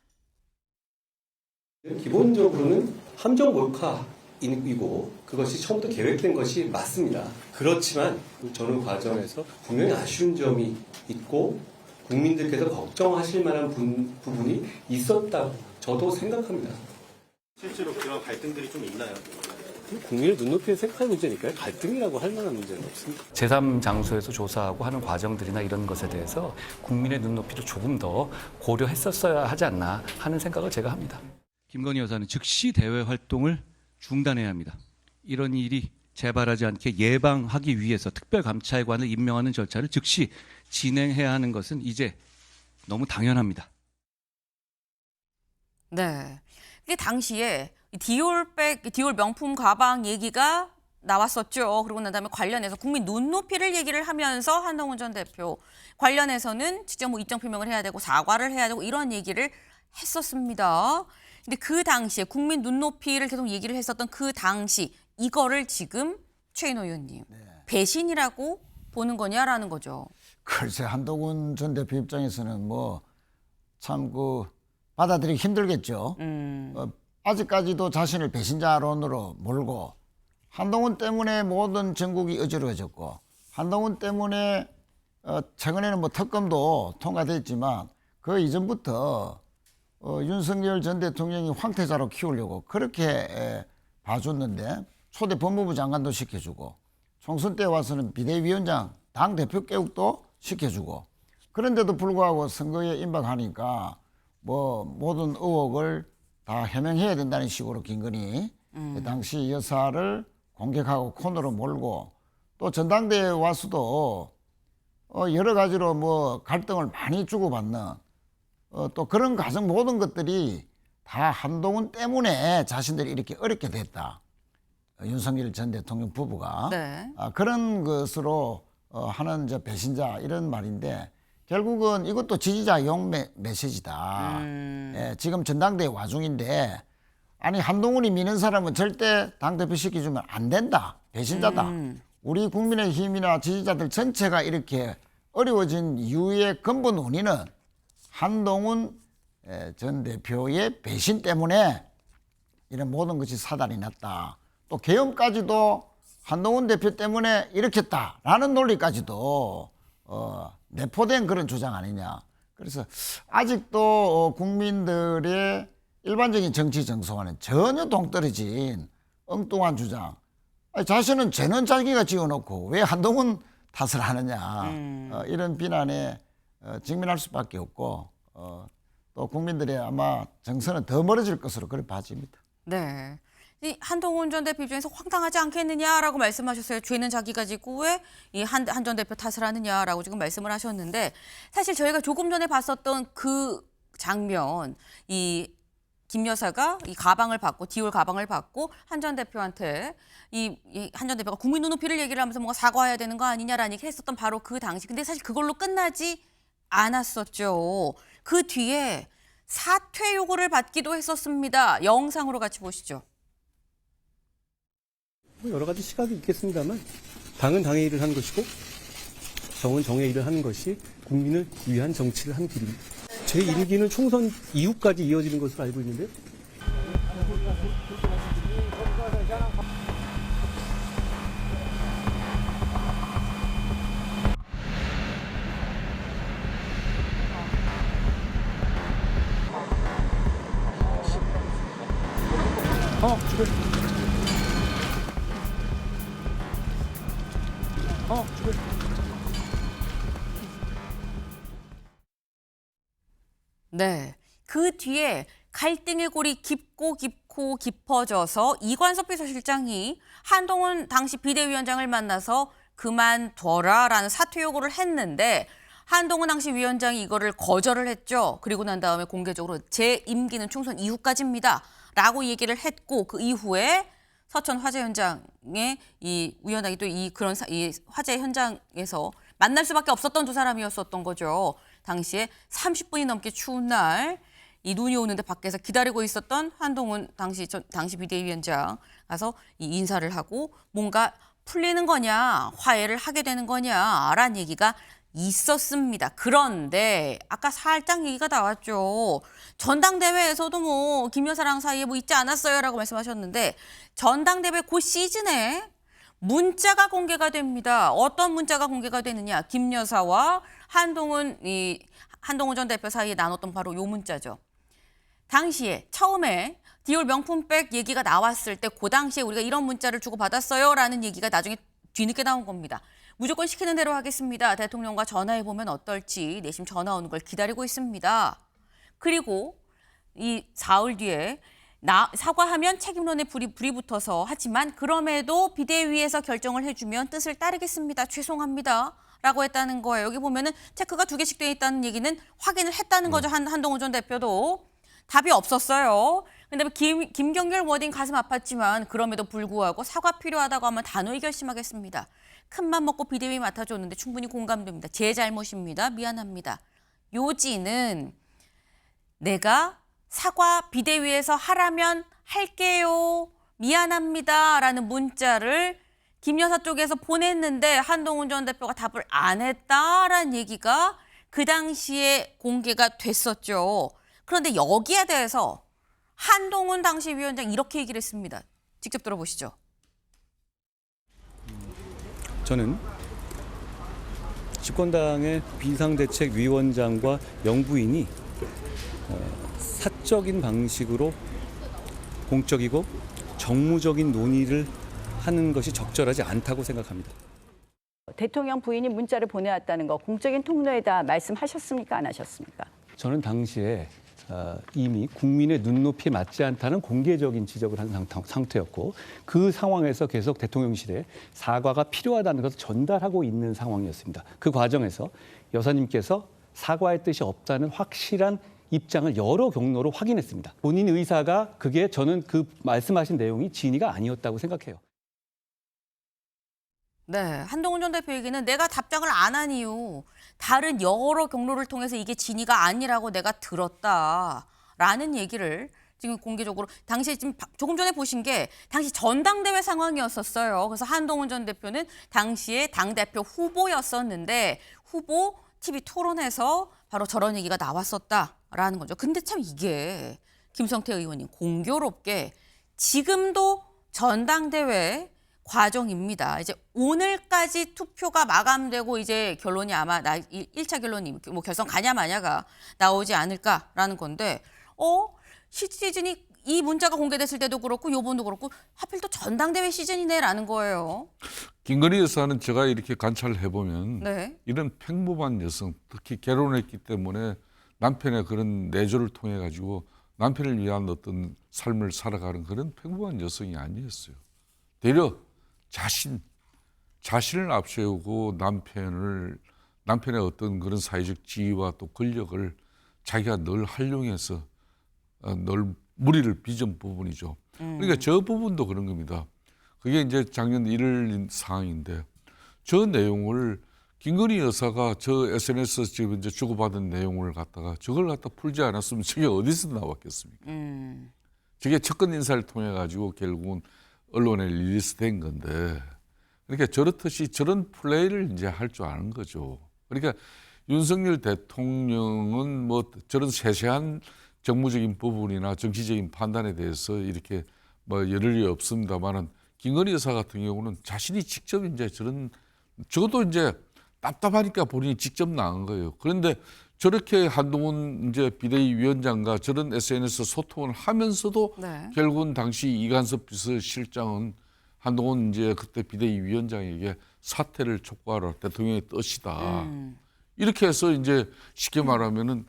기본적으로는 함정 몰카이고 그것이 처음부터 계획된 것이 맞습니다. 그렇지만 저는 과정에서 분명히 아쉬운 점이 있고 국민들께서 걱정하실 만한 부분이 있었다고 저도 생각합니다. 실제로 그런 갈등들이 좀 있나요? 국민의 눈높이에 생각할 문제니까요. 갈등이라고 할 만한 문제는 없습니다. 제3장소에서 조사하고 하는 과정들이나 이런 것에 대해서 국민의 눈높이를 조금 더 고려했었어야 하지 않나 하는 생각을 제가 합니다. 김건희 여사는 즉시 대외 활동을 중단해야 합니다. 이런 일이 재발하지 않게 예방하기 위해서 특별감찰관을 임명하는 절차를 즉시 진행해야 하는 것은 이제 너무 당연합니다. 네. 이게 당시에 디올 명품 가방 얘기가 나왔었죠. 그러고 난 다음에 관련해서 국민 눈높이를 얘기를 하면서 한동훈 전 대표 관련해서는 직접 뭐 입장 표명을 해야 되고 사과를 해야 되고 이런 얘기를 했었습니다. 근데 그 당시에 국민 눈높이를 계속 얘기를 했었던 그 당시 이거를 지금 최인호 의원님 배신이라고 보는 거냐라는 거죠. 글쎄 한동훈 전 대표 입장에서는 뭐 참 그 받아들이기 힘들겠죠. 아직까지도 자신을 배신자론으로 몰고 한동훈 때문에 모든 전국이 어지러워졌고 한동훈 때문에 최근에는 뭐 특검도 통과됐지만 그 이전부터 윤석열 전 대통령이 황태자로 키우려고 그렇게 봐줬는데 초대 법무부 장관도 시켜주고 총선 때 와서는 비대위원장 당대표 개국도 시켜주고 그런데도 불구하고 선거에 임박하니까 뭐 모든 의혹을 다 해명해야 된다는 식으로 김건희 당시 여사를 공격하고 코너로 몰고 또 전당대회에 와서도 여러 가지로 뭐 갈등을 많이 주고받는 또 그런 과정 모든 것들이 다 한동훈 때문에 자신들이 이렇게 어렵게 됐다. 윤석열 전 대통령 부부가 네. 그런 것으로 하는 저 배신자 이런 말인데 결국은 이것도 지지자용 메시지다. 예, 지금 전당대회 와중인데 아니 한동훈이 미는 사람은 절대 당대표 시켜주면 안 된다. 배신자다. 우리 국민의힘이나 지지자들 전체가 이렇게 어려워진 이유의 근본 원인은 한동훈 전 대표의 배신 때문에 이런 모든 것이 사달이 났다. 또 계엄까지도 한동훈 대표 때문에 일으켰다라는 논리까지도 내포된 그런 주장 아니냐. 그래서 아직도 국민들의 일반적인 정치 정서와는 전혀 동떨어진 엉뚱한 주장. 아니, 자신은 죄는 자기가 지어놓고 왜 한동훈 탓을 하느냐. 이런 비난에 직면할 수밖에 없고 또 국민들의 아마 정서는 더 멀어질 것으로 그렇게 봐집니다. 네. 이 한동훈 전 대표 입장에서 황당하지 않겠느냐라고 말씀하셨어요. 죄는 자기가 지고 왜 이 한 전 대표 탓을 하느냐라고 지금 말씀을 하셨는데 사실 저희가 조금 전에 봤었던 그 장면, 이 김 여사가 이 가방을 받고 디올 가방을 받고 한 전 대표한테 이 한 전 대표가 국민 눈높이를 얘기를 하면서 뭔가 사과해야 되는 거 아니냐라는 얘기를 했었던 바로 그 당시. 근데 사실 그걸로 끝나지 않았었죠. 그 뒤에 사퇴 요구를 받기도 했었습니다. 영상으로 같이 보시죠. 여러 가지 시각이 있겠습니다만 당은 당의 일을 하는 것이고 정은 정의 일을 하는 것이 국민을 위한 정치를 한 길입니다. 제 임기는 총선 이후까지 이어지는 것으로 알고 있는데요. 네. 그 뒤에 갈등의 골이 깊고 깊어져서 이관섭 비서실장이 한동훈 당시 비대위원장을 만나서 그만둬라라는 사퇴 요구를 했는데 한동훈 당시 위원장이 이거를 거절을 했죠. 그리고 난 다음에 공개적으로 제 임기는 총선 이후까지입니다. 라고 얘기를 했고 그 이후에 서천 화재 현장에 이 우연하게 또 이 화재 현장에서 만날 수밖에 없었던 두 사람이었었던 거죠. 당시에 30분이 넘게 추운 날 이 눈이 오는데 밖에서 기다리고 있었던 한동훈 당시 비대위원장 가서 이 인사를 하고 뭔가 풀리는 거냐 화해를 하게 되는 거냐라는 얘기가 있었습니다. 그런데 아까 살짝 얘기가 나왔죠. 전당대회에서도 뭐 김 여사랑 사이에 뭐 있지 않았어요라고 말씀하셨는데 전당대회 그 시즌에 문자가 공개가 됩니다. 어떤 문자가 공개가 되느냐? 김 여사와 한동훈 전 대표 사이에 나눴던 바로 요 문자죠. 당시에 처음에 디올 명품백 얘기가 나왔을 때 그 당시에 우리가 이런 문자를 주고받았어요라는 얘기가 나중에 뒤늦게 나온 겁니다. 무조건 시키는 대로 하겠습니다. 대통령과 전화해보면 어떨지 내심 전화 오는 걸 기다리고 있습니다. 그리고 이 사흘 뒤에 사과하면 책임론에 불이 붙어서 하지만 그럼에도 비대위에서 결정을 해주면 뜻을 따르겠습니다. 죄송합니다. 라고 했다는 거예요. 여기 보면은 체크가 2개씩 돼 있다는 얘기는 확인을 했다는 거죠. 한동훈 전 대표도. 답이 없었어요. 근데 김경률 워딩 가슴 아팠지만 그럼에도 불구하고 사과 필요하다고 하면 단호히 결심하겠습니다. 큰맘 먹고 비대위 맡아줬는데 충분히 공감됩니다. 제 잘못입니다. 미안합니다. 요지는 내가 사과 비대위에서 하라면 할게요. 미안합니다. 라는 문자를 김 여사 쪽에서 보냈는데 한동훈 전 대표가 답을 안 했다라는 얘기가 그 당시에 공개가 됐었죠. 그런데 여기에 대해서 한동훈 당시 위원장 이렇게 얘기를 했습니다. 직접 들어보시죠. 저는 집권당의 비상대책위원장과 영부인이 사적인 방식으로 공적이고 정무적인 논의를 하는 것이 적절하지 않다고 생각합니다. 대통령 부인이 문자를 보내왔다는 거 공적인 통로에다 말씀하셨습니까? 안 하셨습니까? 저는 당시에 이미 국민의 눈높이에 맞지 않다는 공개적인 지적을 한 상태였고 그 상황에서 계속 대통령실에 사과가 필요하다는 것을 전달하고 있는 상황이었습니다. 그 과정에서 여사님께서 사과의 뜻이 없다는 확실한 입장을 여러 경로로 확인했습니다. 본인 의사가 그게 저는 그 말씀하신 내용이 진위가 아니었다고 생각해요. 네, 한동훈 전 대표 얘기는 내가 답장을 안 한 이유 다른 여러 경로를 통해서 이게 진위가 아니라고 내가 들었다라는 얘기를 지금 공개적으로 당시에 지금 조금 전에 보신 게 당시 전당대회 상황이었었어요. 그래서 한동훈 전 대표는 당시에 당대표 후보였었는데 후보 TV 토론에서 바로 저런 얘기가 나왔었다라는 거죠. 근데 참 이게 김성태 의원님 공교롭게 지금도 전당대회 과정입니다. 이제 오늘까지 투표가 마감되고 이제 결론이 아마 1차 결론이 뭐 결선 가냐 마냐가 나오지 않을까라는 건데 시즌이 이 문자가 공개됐을 때도 그렇고 요번도 그렇고 하필 또 전당대회 시즌이네라는 거예요. 김건희 여사는 제가 이렇게 관찰을 해보면 네. 이런 평범한 여성, 특히 결혼했기 때문에 남편의 그런 내조를 통해 가지고 남편을 위한 어떤 삶을 살아가는 그런 평범한 여성이 아니었어요. 되려 자신을 앞세우고 남편의 어떤 그런 사회적 지위와 또 권력을 자기가 늘 활용해서 늘 무리를 빚은 부분이죠. 그러니까 저 부분도 그런 겁니다. 그게 이제 작년 1월 상황인데 저 내용을 김건희 여사가 저 SNS 지금 이제 주고받은 내용을 갖다가 저걸 갖다 풀지 않았으면 저게 어디서 나왔겠습니까? 저게 측근 인사를 통해 가지고 결국은 언론에 리리스된 건데, 그러니까 저렇듯이 저런 플레이를 이제 할 줄 아는 거죠. 그러니까 윤석열 대통령은 뭐 저런 세세한 정무적인 부분이나 정치적인 판단에 대해서 이렇게 뭐 열흘이 없습니다만은 김건희 여사 같은 경우는 자신이 직접 이제 저것도 이제 답답하니까 본인이 직접 나간 거예요. 그런데 저렇게 한동훈 이제 비대위원장과 저런 SNS 소통을 하면서도 네. 결국은 당시 이관섭 비서실장은 한동훈 이제 그때 비대위 위원장에게 사퇴를 촉구하라 대통령의 뜻이다. 이렇게 해서 이제 쉽게 말하면은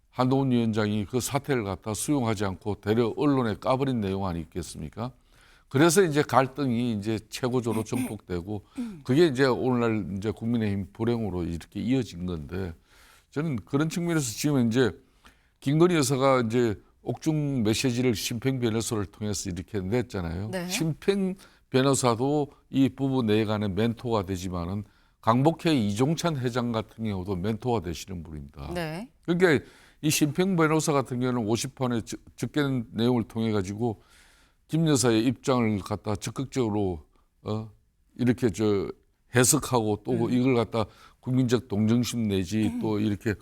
한동훈 위원장이 그 사퇴를 갖다 수용하지 않고 대려 언론에 까버린 내용 아니겠습니까? 그래서 이제 갈등이 이제 최고조로 전폭되고 그게 이제 오늘날 이제 국민의힘 불행으로 이렇게 이어진 건데 저는 그런 측면에서 지금 이제 김건희 여사가 이제 옥중 메시지를 심평 변호사를 통해서 이렇게 냈잖아요. 네. 심평 변호사도 이 부부 내에 관한 멘토가 되지만은 강복회 이종찬 회장 같은 경우도 멘토가 되시는 분입니다. 네. 그러니까 이 심평 변호사 같은 경우는 50판의 적게는 내용을 통해 가지고 김 여사의 입장을 갖다 적극적으로 이렇게 해석하고 또 이걸 갖다 국민적 동정심 내지 또 이렇게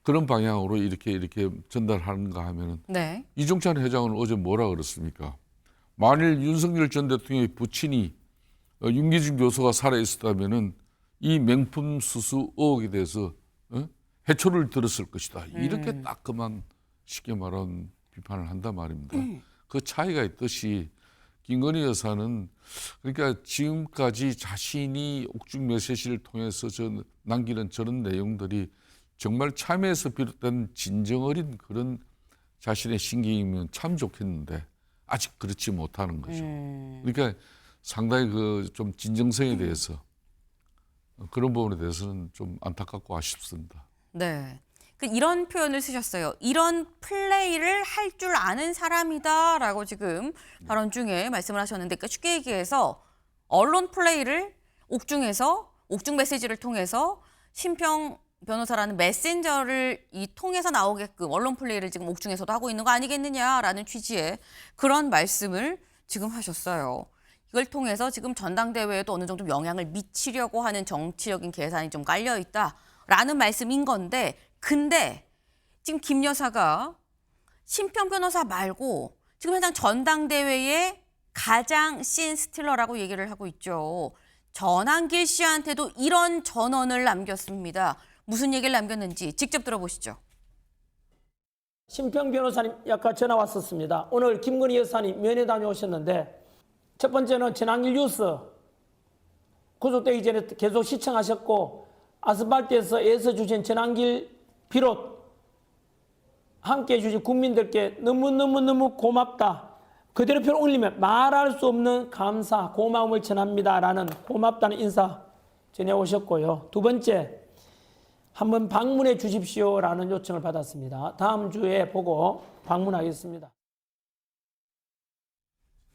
그런 방향으로 이렇게 전달하는가 하면은 네. 이종찬 회장은 어제 뭐라 그랬습니까? 만일 윤석열 전 대통령의 부친이 윤기준 교수가 살아 있었다면은 이 명품 수수 의혹에 대해서 해초를 들었을 것이다. 이렇게 딱 그만 쉽게 말하는 비판을 한단 말입니다. 그 차이가 있듯이 김건희 여사는 그러니까 지금까지 자신이 옥중 메시지를 통해서 남기는 저런 내용들이 정말 참여에서 비롯된 진정어린 그런 자신의 신경이면 참 좋겠는데 아직 그렇지 못하는 거죠. 그러니까 상당히 그 좀 진정성에 대해서 그런 부분에 대해서는 좀 안타깝고 아쉽습니다. 네. 이런 표현을 쓰셨어요. 이런 플레이를 할 줄 아는 사람이다라고 지금 발언 중에 말씀을 하셨는데, 그러니까 쉽게 얘기해서 언론 플레이를 옥중 메시지를 통해서 심평 변호사라는 메신저를 통해서 나오게끔 언론 플레이를 지금 옥중에서도 하고 있는 거 아니겠느냐라는 취지의 그런 말씀을 지금 하셨어요. 이걸 통해서 지금 전당대회에도 어느 정도 영향을 미치려고 하는 정치적인 계산이 좀 깔려 있다라는 말씀인 건데, 근데 지금 김 여사가 심평 변호사 말고 지금 현장 전당대회의 가장 씬 스틸러라고 얘기를 하고 있죠. 전한길 씨한테도 이런 전언을 남겼습니다. 무슨 얘기를 남겼는지 직접 들어보시죠. 심평 변호사님 아까 전화 왔었습니다. 오늘 김건희 여사님 면회 다녀오셨는데 첫 번째는 전한길 뉴스 구속되기 전에 계속 시청하셨고 아스팔트에서 애써 주신 전한길 비롯 함께해 주신 국민들께 너무너무 고맙다. 그대로 표현 올리면 말할 수 없는 감사, 고마움을 전합니다라는 고맙다는 인사 전해오셨고요. 두 번째, 한번 방문해 주십시오라는 요청을 받았습니다. 다음 주에 보고 방문하겠습니다.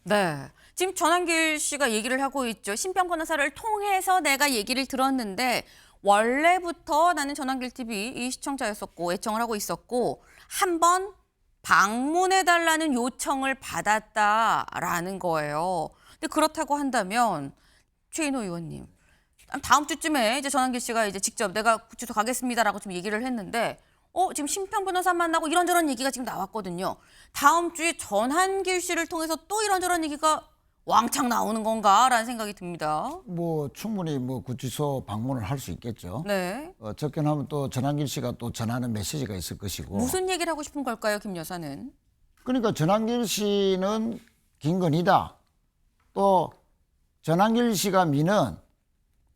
네. 지금 전한길 씨가 얘기를 하고 있죠. 심평 변호사를 통해서 내가 얘기를 들었는데 원래부터 나는 전한길 TV 이 시청자였었고 애청을 하고 있었고 한번 방문해달라는 요청을 받았다라는 거예요. 근데 그렇다고 한다면 최인호 의원님, 다음 주쯤에 이제 전한길 씨가 이제 직접 내가 구치소 가겠습니다라고 좀 얘기를 했는데, 지금 심평 변호사 만나고 이런저런 얘기가 지금 나왔거든요. 다음 주에 전한길 씨를 통해서 또 이런저런 얘기가 왕창 나오는 건가라는 생각이 듭니다. 뭐 충분히 뭐 구치소 방문을 할 수 있겠죠. 네. 접견하면 또 전한길 씨가 또 전하는 메시지가 있을 것이고. 무슨 얘기를 하고 싶은 걸까요, 김 여사는? 그러니까 전한길 씨는 김건희다. 또 전한길 씨가 미는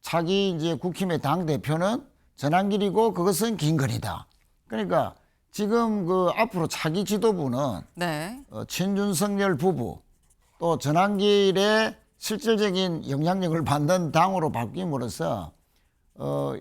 차기 이제 국힘의 당 대표는 전한길이고 그것은 김건희다. 그러니까 지금 그 앞으로 차기 지도부는 네. 친윤석열 부부 또 전한길의 실질적인 영향력을 받는 당으로 바뀜으로써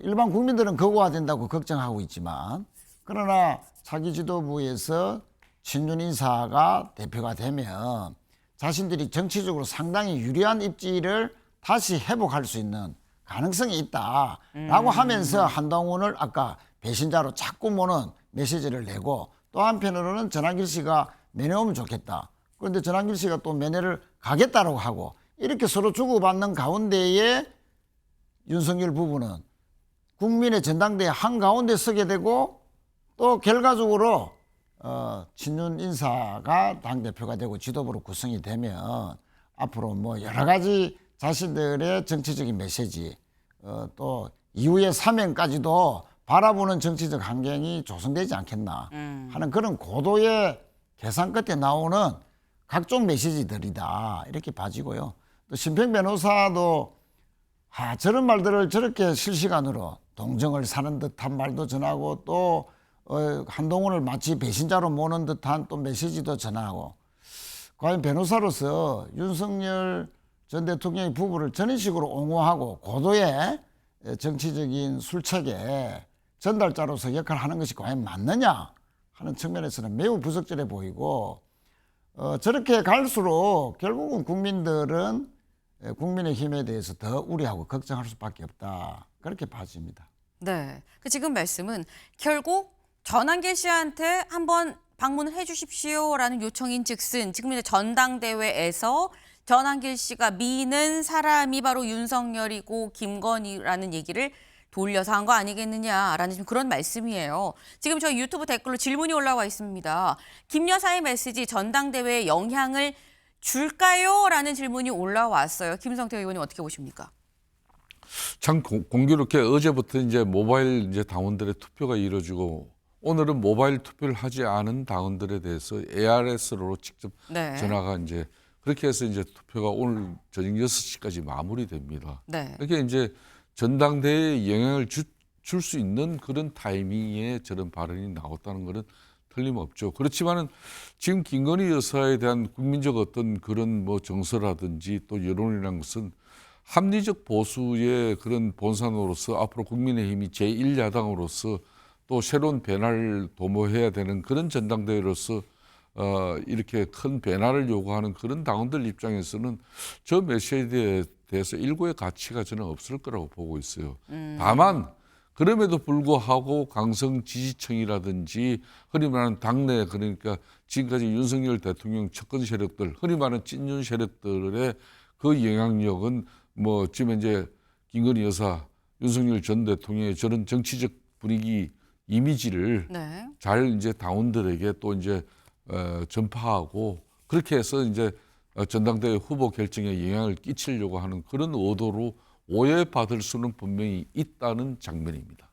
일반 국민들은 극우화된다고 걱정하고 있지만, 그러나 차기 지도부에서 친윤 인사가 대표가 되면 자신들이 정치적으로 상당히 유리한 입지를 다시 회복할 수 있는 가능성이 있다라고 하면서 한동훈을 아까 배신자로 자꾸 모는 메시지를 내고, 또 한편으로는 전한길 씨가 면회 오면 좋겠다. 그런데 전한길 씨가 또 면회를 가겠다고 하고, 이렇게 서로 주고받는 가운데에 윤석열 부부는 국민의 전당대회 한가운데 서게 되고, 또 결과적으로 친윤 인사가 당대표가 되고 지도부로 구성이 되면 앞으로 뭐 여러 가지 자신들의 정치적인 메시지, 또 이후의 사명까지도 바라보는 정치적 환경이 조성되지 않겠나 하는 그런 고도의 계산 끝에 나오는 각종 메시지들이다, 이렇게 봐지고요. 또 심평 변호사도 저런 말들을 저렇게 실시간으로 동정을 사는 듯한 말도 전하고 또 한동훈을 마치 배신자로 모는 듯한 또 메시지도 전하고 과연 변호사로서 윤석열 전 대통령의 부부를 저런 식으로 옹호하고 고도의 정치적인 술책에 전달자로서 역할을 하는 것이 과연 맞느냐 하는 측면에서는 매우 부적절해 보이고 저렇게 갈수록 결국은 국민들은 국민의힘에 대해서 더 우려하고 걱정할 수밖에 없다. 그렇게 봐집니다. 네. 그 지금 말씀은 결국 전한길 씨한테 한번 방문을 해 주십시오라는 요청인 즉슨 지금 이제 전당대회에서 전한길 씨가 미는 사람이 바로 윤석열이고 김건희라는 얘기를 돌려서 한 거 아니겠느냐라는 지금 그런 말씀이에요. 지금 저희 유튜브 댓글로 질문이 올라와 있습니다. 김 여사의 메시지 전당대회에 영향을 줄까요? 라는 질문이 올라왔어요. 김성태 의원님 어떻게 보십니까? 참 공교롭게 어제부터 이제 모바일 이제 당원들의 투표가 이루어지고 오늘은 모바일 투표를 하지 않은 당원들에 대해서 ARS로 직접 네. 전화가 이제 그렇게 해서 이제 투표가 오늘 저녁 6시까지 마무리됩니다. 네. 그렇게 이제 전당대회에 영향을 줄 수 있는 그런 타이밍에 저런 발언이 나왔다는 것은 틀림없죠. 그렇지만은 지금 김건희 여사에 대한 국민적 어떤 그런 뭐 정서라든지 또 여론이라는 것은 합리적 보수의 그런 본산으로서 앞으로 국민의힘이 제1야당으로서 또 새로운 변화를 도모해야 되는 그런 전당대회로서 이렇게 큰 변화를 요구하는 그런 당원들 입장에서는 저 메시지에 대해서 일고의 가치가 저는 없을 거라고 보고 있어요. 다만 그럼에도 불구하고 강성 지지층이라든지 흔히 말하는 당내 그러니까 지금까지 윤석열 대통령 측근 세력들 흔히 말하는 찐윤 세력들의 그 영향력은 뭐 지금 이제 김건희 여사 윤석열 전 대통령의 저런 정치적 분위기 이미지를 네. 잘 이제 당원들에게 또 이제 전파하고 그렇게 해서 이제 전당대회 후보 결정에 영향을 끼치려고 하는 그런 의도로 오해받을 수는 분명히 있다는 장면입니다.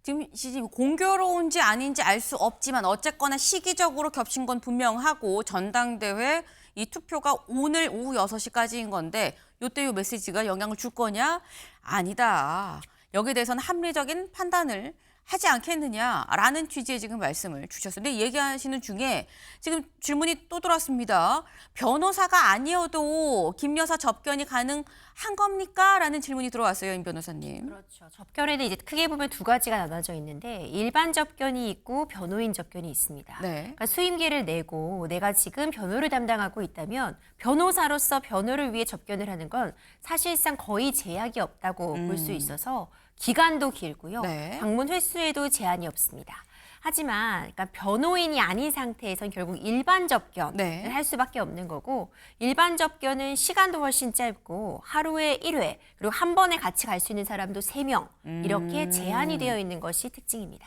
지금 공교로운지 아닌지 알 수 없지만 어쨌거나 시기적으로 겹친 건 분명하고 전당대회 이 투표가 오늘 오후 6시까지인 건데 요때 요 메시지가 영향을 줄 거냐? 아니다. 여기에 대해서는 합리적인 판단을 하지 않겠느냐라는 취지의 지금 말씀을 주셨어요. 근데 얘기하시는 중에 지금 질문이 또 들어왔습니다. 변호사가 아니어도 김 여사 접견이 가능한 겁니까? 라는 질문이 들어왔어요. 임 변호사님. 그렇죠. 접견에는 이제 크게 보면 두 가지가 나눠져 있는데 일반 접견이 있고 변호인 접견이 있습니다. 네. 그러니까 수임계를 내고 내가 지금 변호를 담당하고 있다면 변호사로서 변호를 위해 접견을 하는 건 사실상 거의 제약이 없다고 볼 수 있어서 기간도 길고요. 네. 방문 횟수에도 제한이 없습니다. 하지만 그러니까 변호인이 아닌 상태에선 결국 일반 접견을 네. 할 수밖에 없는 거고 일반 접견은 시간도 훨씬 짧고 하루에 1회 그리고 한 번에 같이 갈 수 있는 사람도 3명 이렇게 제한이 되어 있는 것이 특징입니다.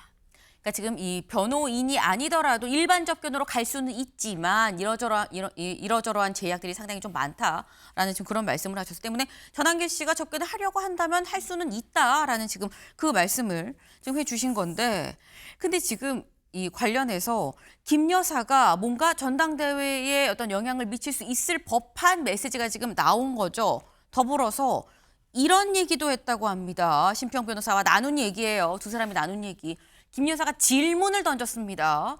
그러니까 지금 이 변호인이 아니더라도 일반 접견으로 갈 수는 있지만 이러저러한 제약들이 상당히 좀 많다라는 지금 그런 말씀을 하셨기 때문에 전한길 씨가 접견을 하려고 한다면 할 수는 있다라는 지금 그 말씀을 지금 해주신 건데 근데 지금 이 관련해서 김 여사가 뭔가 전당대회에 어떤 영향을 미칠 수 있을 법한 메시지가 지금 나온 거죠. 더불어서 이런 얘기도 했다고 합니다. 심평 변호사와 나눈 얘기예요. 두 사람이 나눈 얘기. 김 여사가 질문을 던졌습니다.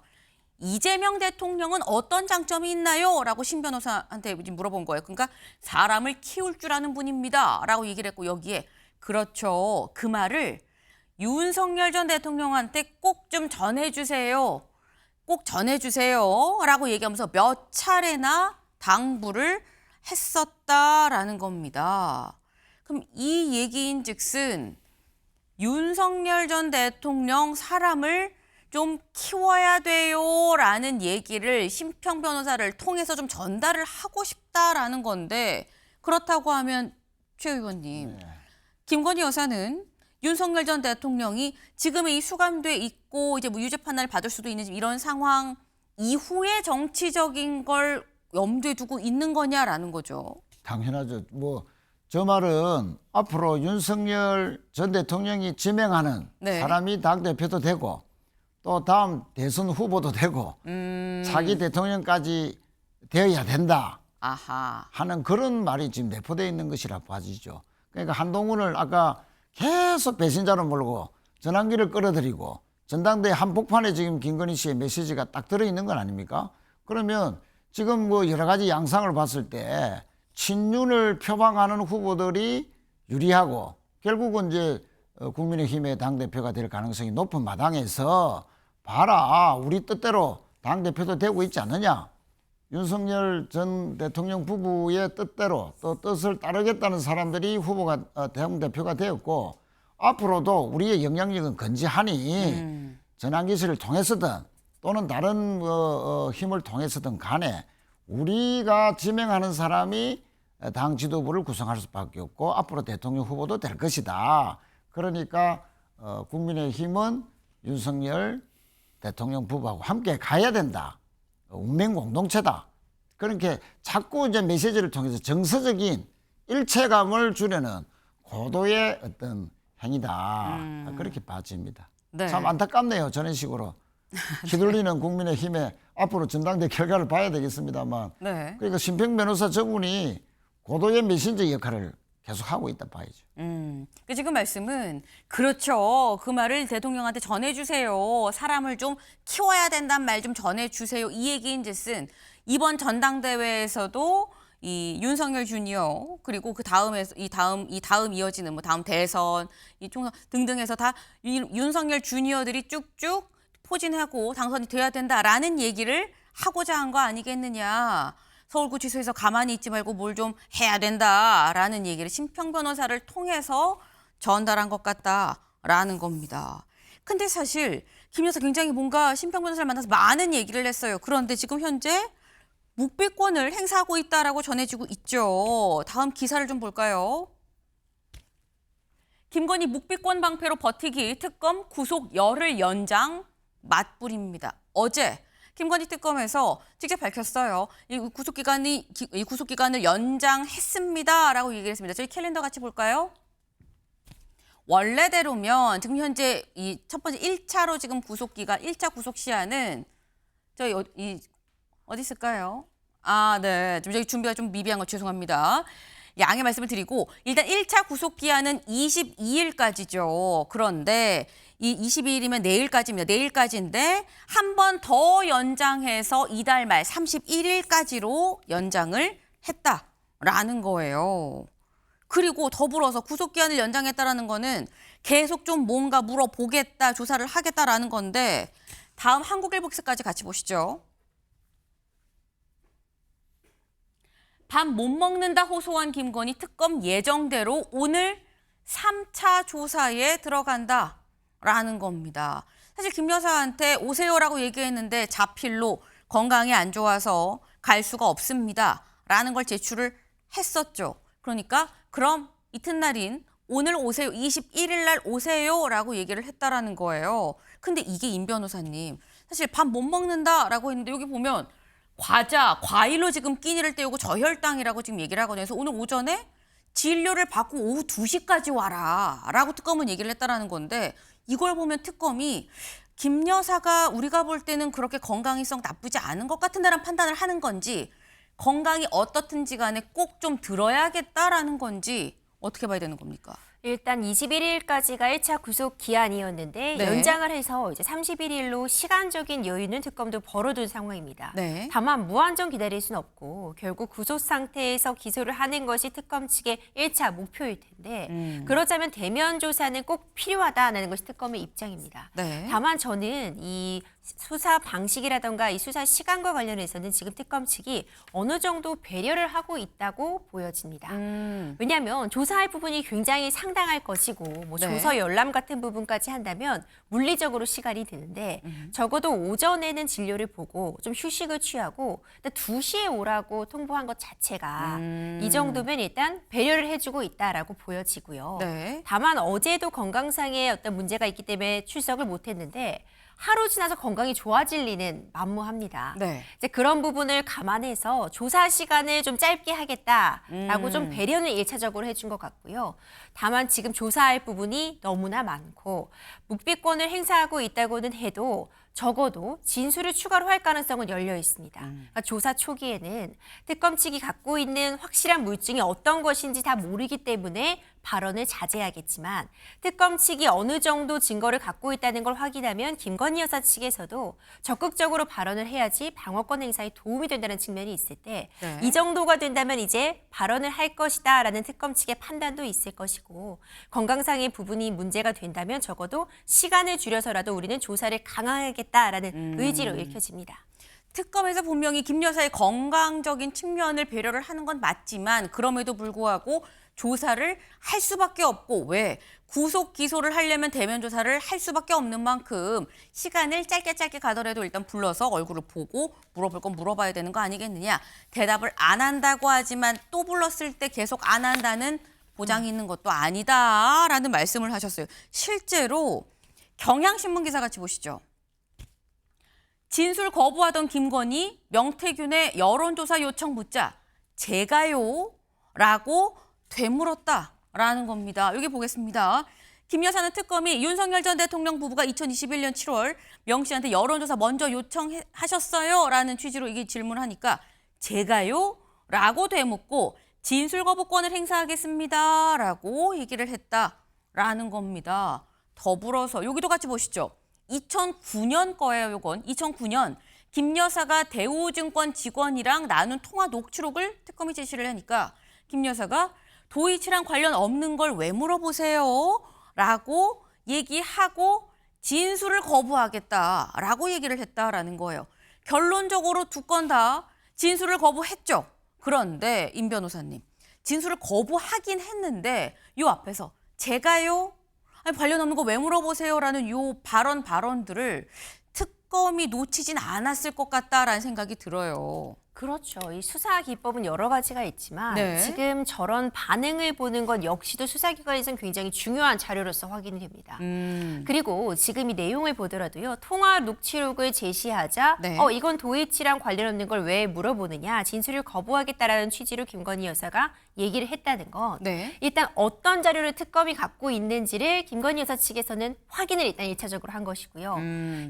이재명 대통령은 어떤 장점이 있나요? 라고 심 변호사한테 물어본 거예요. 그러니까 사람을 키울 줄 아는 분입니다. 라고 얘기를 했고 여기에 그렇죠. 그 말을 윤석열 전 대통령한테 꼭 좀 전해주세요. 꼭 전해주세요. 라고 얘기하면서 몇 차례나 당부를 했었다라는 겁니다. 그럼 이 얘기인 즉슨 윤석열 전 대통령 사람을 좀 키워야 돼요라는 얘기를 심평 변호사를 통해서 좀 전달을 하고 싶다라는 건데 그렇다고 하면 최 의원님, 김건희 여사는 윤석열 전 대통령이 지금의 이 수감돼 있고 이제 뭐 유죄 판단을 받을 수도 있는 이런 상황 이후에 정치적인 걸 염두에 두고 있는 거냐라는 거죠. 당연하죠. 저 말은 앞으로 윤석열 전 대통령이 지명하는 네. 사람이 당대표도 되고 또 다음 대선 후보도 되고 차기 대통령까지 되어야 된다. 아하. 하는 그런 말이 지금 내포되어 있는 것이라 봐지죠. 그러니까 한동훈을 아까 계속 배신자로 몰고 전환기를 끌어들이고 전당대회 한복판에 지금 김건희 씨의 메시지가 딱 들어있는 건 아닙니까? 그러면 지금 뭐 여러 가지 양상을 봤을 때 친윤을 표방하는 후보들이 유리하고 결국은 이제 국민의힘의 당대표가 될 가능성이 높은 마당에서 봐라, 우리 뜻대로 당대표도 되고 있지 않느냐. 윤석열 전 대통령 부부의 뜻대로 또 뜻을 따르겠다는 사람들이 후보가 당대표가 되었고 앞으로도 우리의 영향력은 건재하니 전환기술을 통해서든 또는 다른 힘을 통해서든 간에 우리가 지명하는 사람이 당 지도부를 구성할 수밖에 없고 앞으로 대통령 후보도 될 것이다. 그러니까 국민의힘은 윤석열 대통령 부부하고 함께 가야 된다. 운명 공동체다. 그렇게 자꾸 이제 메시지를 통해서 정서적인 일체감을 주려는 고도의 어떤 행위다. 그렇게 봐집니다. 네. 참 안타깝네요. 저런 식으로 휘둘리는 국민의힘의 앞으로 전당대 결과를 봐야 되겠습니다만. 네. 그러니까 심평 변호사 저분이 고도의 메신저 역할을 계속하고 있다 봐야죠. 지금 말씀은 그렇죠. 그 말을 대통령한테 전해주세요. 사람을 좀 키워야 된다는 말 좀 전해주세요. 이 얘기인즉슨 이번 전당대회에서도 이 윤석열 주니어 그리고 그 다음에 이 다음 이어지는 뭐 다음 대선 이 총선 등등해서 다 윤석열 주니어들이 쭉쭉 포진하고 당선이 돼야 된다라는 얘기를 하고자 한 거 아니겠느냐. 서울구치소에서 가만히 있지 말고 뭘 좀 해야 된다라는 얘기를 심평 변호사를 통해서 전달한 것 같다라는 겁니다. 근데 사실 김 여사 굉장히 뭔가 심평 변호사를 만나서 많은 얘기를 했어요. 그런데 지금 현재 묵비권을 행사하고 있다라고 전해지고 있죠. 다음 기사를 좀 볼까요? 김건희 묵비권 방패로 버티기 특검 구속 열흘 연장 맞불입니다. 어제 김건희 특검에서 직접 밝혔어요. 이 구속기간을 연장했습니다라고 얘기를 했습니다. 저희 캘린더 같이 볼까요? 원래대로면 지금 현재 이 첫 번째 1차로 지금 구속기간 1차 구속 시한은 저희 어디 있을까요? 아, 네. 좀 저희 준비가 좀 미비한 거 죄송합니다. 양해 말씀을 드리고 일단 1차 구속 기한은 22일까지죠. 그런데 이 22일이면 내일까지입니다. 내일까지인데 한 번 더 연장해서 이달 말 31일까지로 연장을 했다라는 거예요. 그리고 더불어서 구속 기한을 연장했다라는 거는 계속 좀 뭔가 물어보겠다, 조사를 하겠다라는 건데 다음 한국일보기사까지 같이 보시죠. 밥 못 먹는다 호소한 김건희 특검 예정대로 오늘 3차 조사에 들어간다라는 겁니다. 사실 김 여사한테 오세요라고 얘기했는데 자필로 건강이 안 좋아서 갈 수가 없습니다라는 걸 제출을 했었죠. 그러니까 그럼 이튿날인 오늘 오세요, 21일 날 오세요라고 얘기를 했다라는 거예요. 근데 이게 임 변호사님 사실 밥 못 먹는다라고 했는데 여기 보면 과일로 지금 끼니를 때우고 저혈당이라고 지금 얘기를 하거든요. 그래서 오늘 오전에 진료를 받고 오후 2시까지 와라 라고 특검은 얘기를 했다라는 건데 이걸 보면 특검이 김 여사가 우리가 볼 때는 그렇게 건강이성 나쁘지 않은 것 같은데라는 판단을 하는 건지 건강이 어떻든지 간에 꼭 좀 들어야겠다라는 건지 어떻게 봐야 되는 겁니까? 일단 21일까지가 1차 구속 기한이었는데 네. 연장을 해서 이제 31일로 시간적인 여유는 특검도 벌어둔 상황입니다. 네. 다만 무한정 기다릴 수는 없고 결국 구속 상태에서 기소를 하는 것이 특검 측의 1차 목표일 텐데 그러자면 대면 조사는 꼭 필요하다는 것이 특검의 입장입니다. 네. 다만 저는 이 수사 방식이라던가 이 수사 시간과 관련해서는 지금 특검 측이 어느 정도 배려를 하고 있다고 보여집니다. 왜냐하면 조사할 부분이 굉장히 상당할 것이고 뭐 네. 조서 열람 같은 부분까지 한다면 물리적으로 시간이 드는데 적어도 오전에는 진료를 보고 좀 휴식을 취하고 2시에 오라고 통보한 것 자체가 이 정도면 일단 배려를 해주고 있다라고 보여지고요. 네. 다만 어제도 건강상의 어떤 문제가 있기 때문에 출석을 못했는데 하루 지나서 건강이 좋아질 리는 만무합니다. 네. 이제 그런 부분을 감안해서 조사 시간을 좀 짧게 하겠다라고 좀 배려는 1차적으로 해준 것 같고요. 다만 지금 조사할 부분이 너무나 많고 묵비권을 행사하고 있다고는 해도 적어도 진술을 추가로 할 가능성은 열려 있습니다. 그러니까 조사 초기에는 특검 측이 갖고 있는 확실한 물증이 어떤 것인지 다 모르기 때문에 발언을 자제하겠지만 특검 측이 어느 정도 증거를 갖고 있다는 걸 확인하면 김건희 여사 측에서도 적극적으로 발언을 해야지 방어권 행사에 도움이 된다는 측면이 있을 때 이 정도가 된다면 이제 발언을 할 것이다라는 특검 측의 판단도 있을 것이고 건강상의 부분이 문제가 된다면 적어도 시간을 줄여서라도 우리는 조사를 강화하겠다라는 의지로 읽혀집니다. 특검에서 분명히 김 여사의 건강적인 측면을 배려를 하는 건 맞지만 그럼에도 불구하고 조사를 할 수밖에 없고 왜 구속 기소를 하려면 대면 조사를 할 수밖에 없는 만큼 시간을 짧게 가더라도 일단 불러서 얼굴을 보고 물어볼 건 물어봐야 되는 거 아니겠느냐. 대답을 안 한다고 하지만 또 불렀을 때 계속 안 한다는 보장이 있는 것도 아니다라는 말씀을 하셨어요. 실제로 경향신문 기사 같이 보시죠. 진술 거부하던 김건희, 명태균의 여론조사 요청 묻자 제가요? 라고 되물었다라는 겁니다. 여기 보겠습니다. 김 여사는 특검이 윤석열 전 대통령 부부가 2021년 7월 명 씨한테 여론조사 먼저 요청하셨어요? 라는 취지로 이게 질문하니까 제가요? 라고 되묻고 진술 거부권을 행사하겠습니다. 라고 얘기를 했다라는 겁니다. 더불어서 여기도 같이 보시죠. 2009년 거예요, 요건. 2009년 김 여사가 대우증권 직원이랑 나눈 통화 녹취록을 특검이 제시를 하니까 김 여사가 도이치랑 관련 없는 걸 왜 물어보세요? 라고 얘기하고 진술을 거부하겠다라고 얘기를 했다라는 거예요. 결론적으로 두 건 다 진술을 거부했죠. 그런데 임 변호사님, 진술을 거부하긴 했는데 요 앞에서 제가요? 아니, 관련 없는 거 왜 물어보세요라는 요 발언들을 특검이 놓치진 않았을 것 같다라는 생각이 들어요. 그렇죠. 이 수사 기법은 여러 가지가 있지만 네. 지금 저런 반응을 보는 건 역시도 수사기관에서는 굉장히 중요한 자료로서 확인이 됩니다. 그리고 지금 이 내용을 보더라도요. 통화 녹취록을 제시하자 네. 이건 도이치랑 관련 없는 걸 왜 물어보느냐. 진술을 거부하겠다라는 취지로 김건희 여사가 얘기를 했다는 건 네. 일단 어떤 자료를 특검이 갖고 있는지를 김건희 여사 측에서는 확인을 일단 1차적으로 한 것이고요.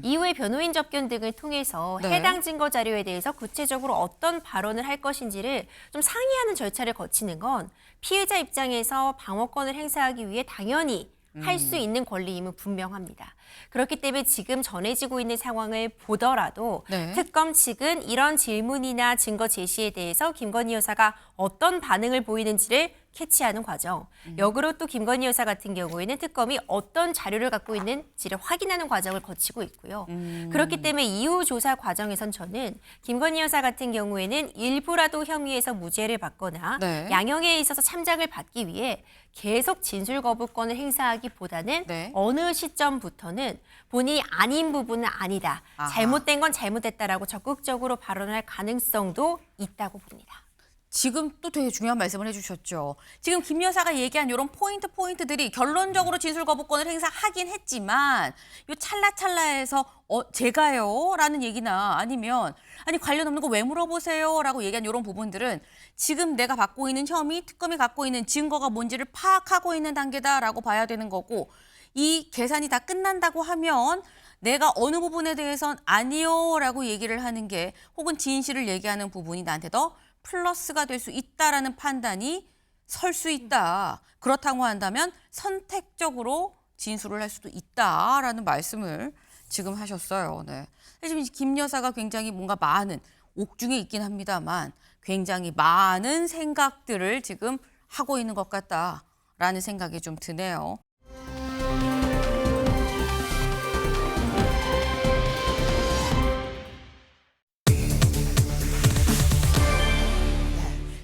이후에 변호인 접견 등을 통해서 네. 해당 증거 자료에 대해서 구체적으로 어떤 발언을 할 것인지를 좀 상의하는 절차를 거치는 건 피해자 입장에서 방어권을 행사하기 위해 당연히 할 수 있는 권리임은 분명합니다. 그렇기 때문에 지금 전해지고 있는 상황을 보더라도 네. 특검 측은 이런 질문이나 증거 제시에 대해서 김건희 여사가 어떤 반응을 보이는지를 캐치하는 과정. 역으로 또 김건희 여사 같은 경우에는 특검이 어떤 자료를 갖고 있는지를 확인하는 과정을 거치고 있고요. 그렇기 때문에 이후 조사 과정에선 저는 김건희 여사 같은 경우에는 일부라도 혐의에서 무죄를 받거나 네. 양형에 있어서 참작을 받기 위해 계속 진술 거부권을 행사하기보다는 네. 어느 시점부터는 본인이 아닌 부분은 아니다. 아하. 잘못된 건 잘못됐다라고 적극적으로 발언할 가능성도 있다고 봅니다. 지금 또 되게 중요한 말씀을 해주셨죠. 지금 김 여사가 얘기한 이런 포인트들이 결론적으로 진술 거부권을 행사하긴 했지만 요 찰나찰나에서 제가요? 라는 얘기나 아니면 아니 관련 없는 거 왜 물어보세요? 라고 얘기한 이런 부분들은 지금 내가 받고 있는 혐의, 특검이 갖고 있는 증거가 뭔지를 파악하고 있는 단계다라고 봐야 되는 거고 이 계산이 다 끝난다고 하면 내가 어느 부분에 대해선 아니요 라고 얘기를 하는 게 혹은 진실을 얘기하는 부분이 나한테 더 플러스가 될 수 있다라는 판단이 설 수 있다. 그렇다고 한다면 선택적으로 진술을 할 수도 있다라는 말씀을 지금 하셨어요. 네. 지금 김 여사가 굉장히 뭔가 많은 옥중에 있긴 합니다만 굉장히 많은 생각들을 지금 하고 있는 것 같다라는 생각이 좀 드네요.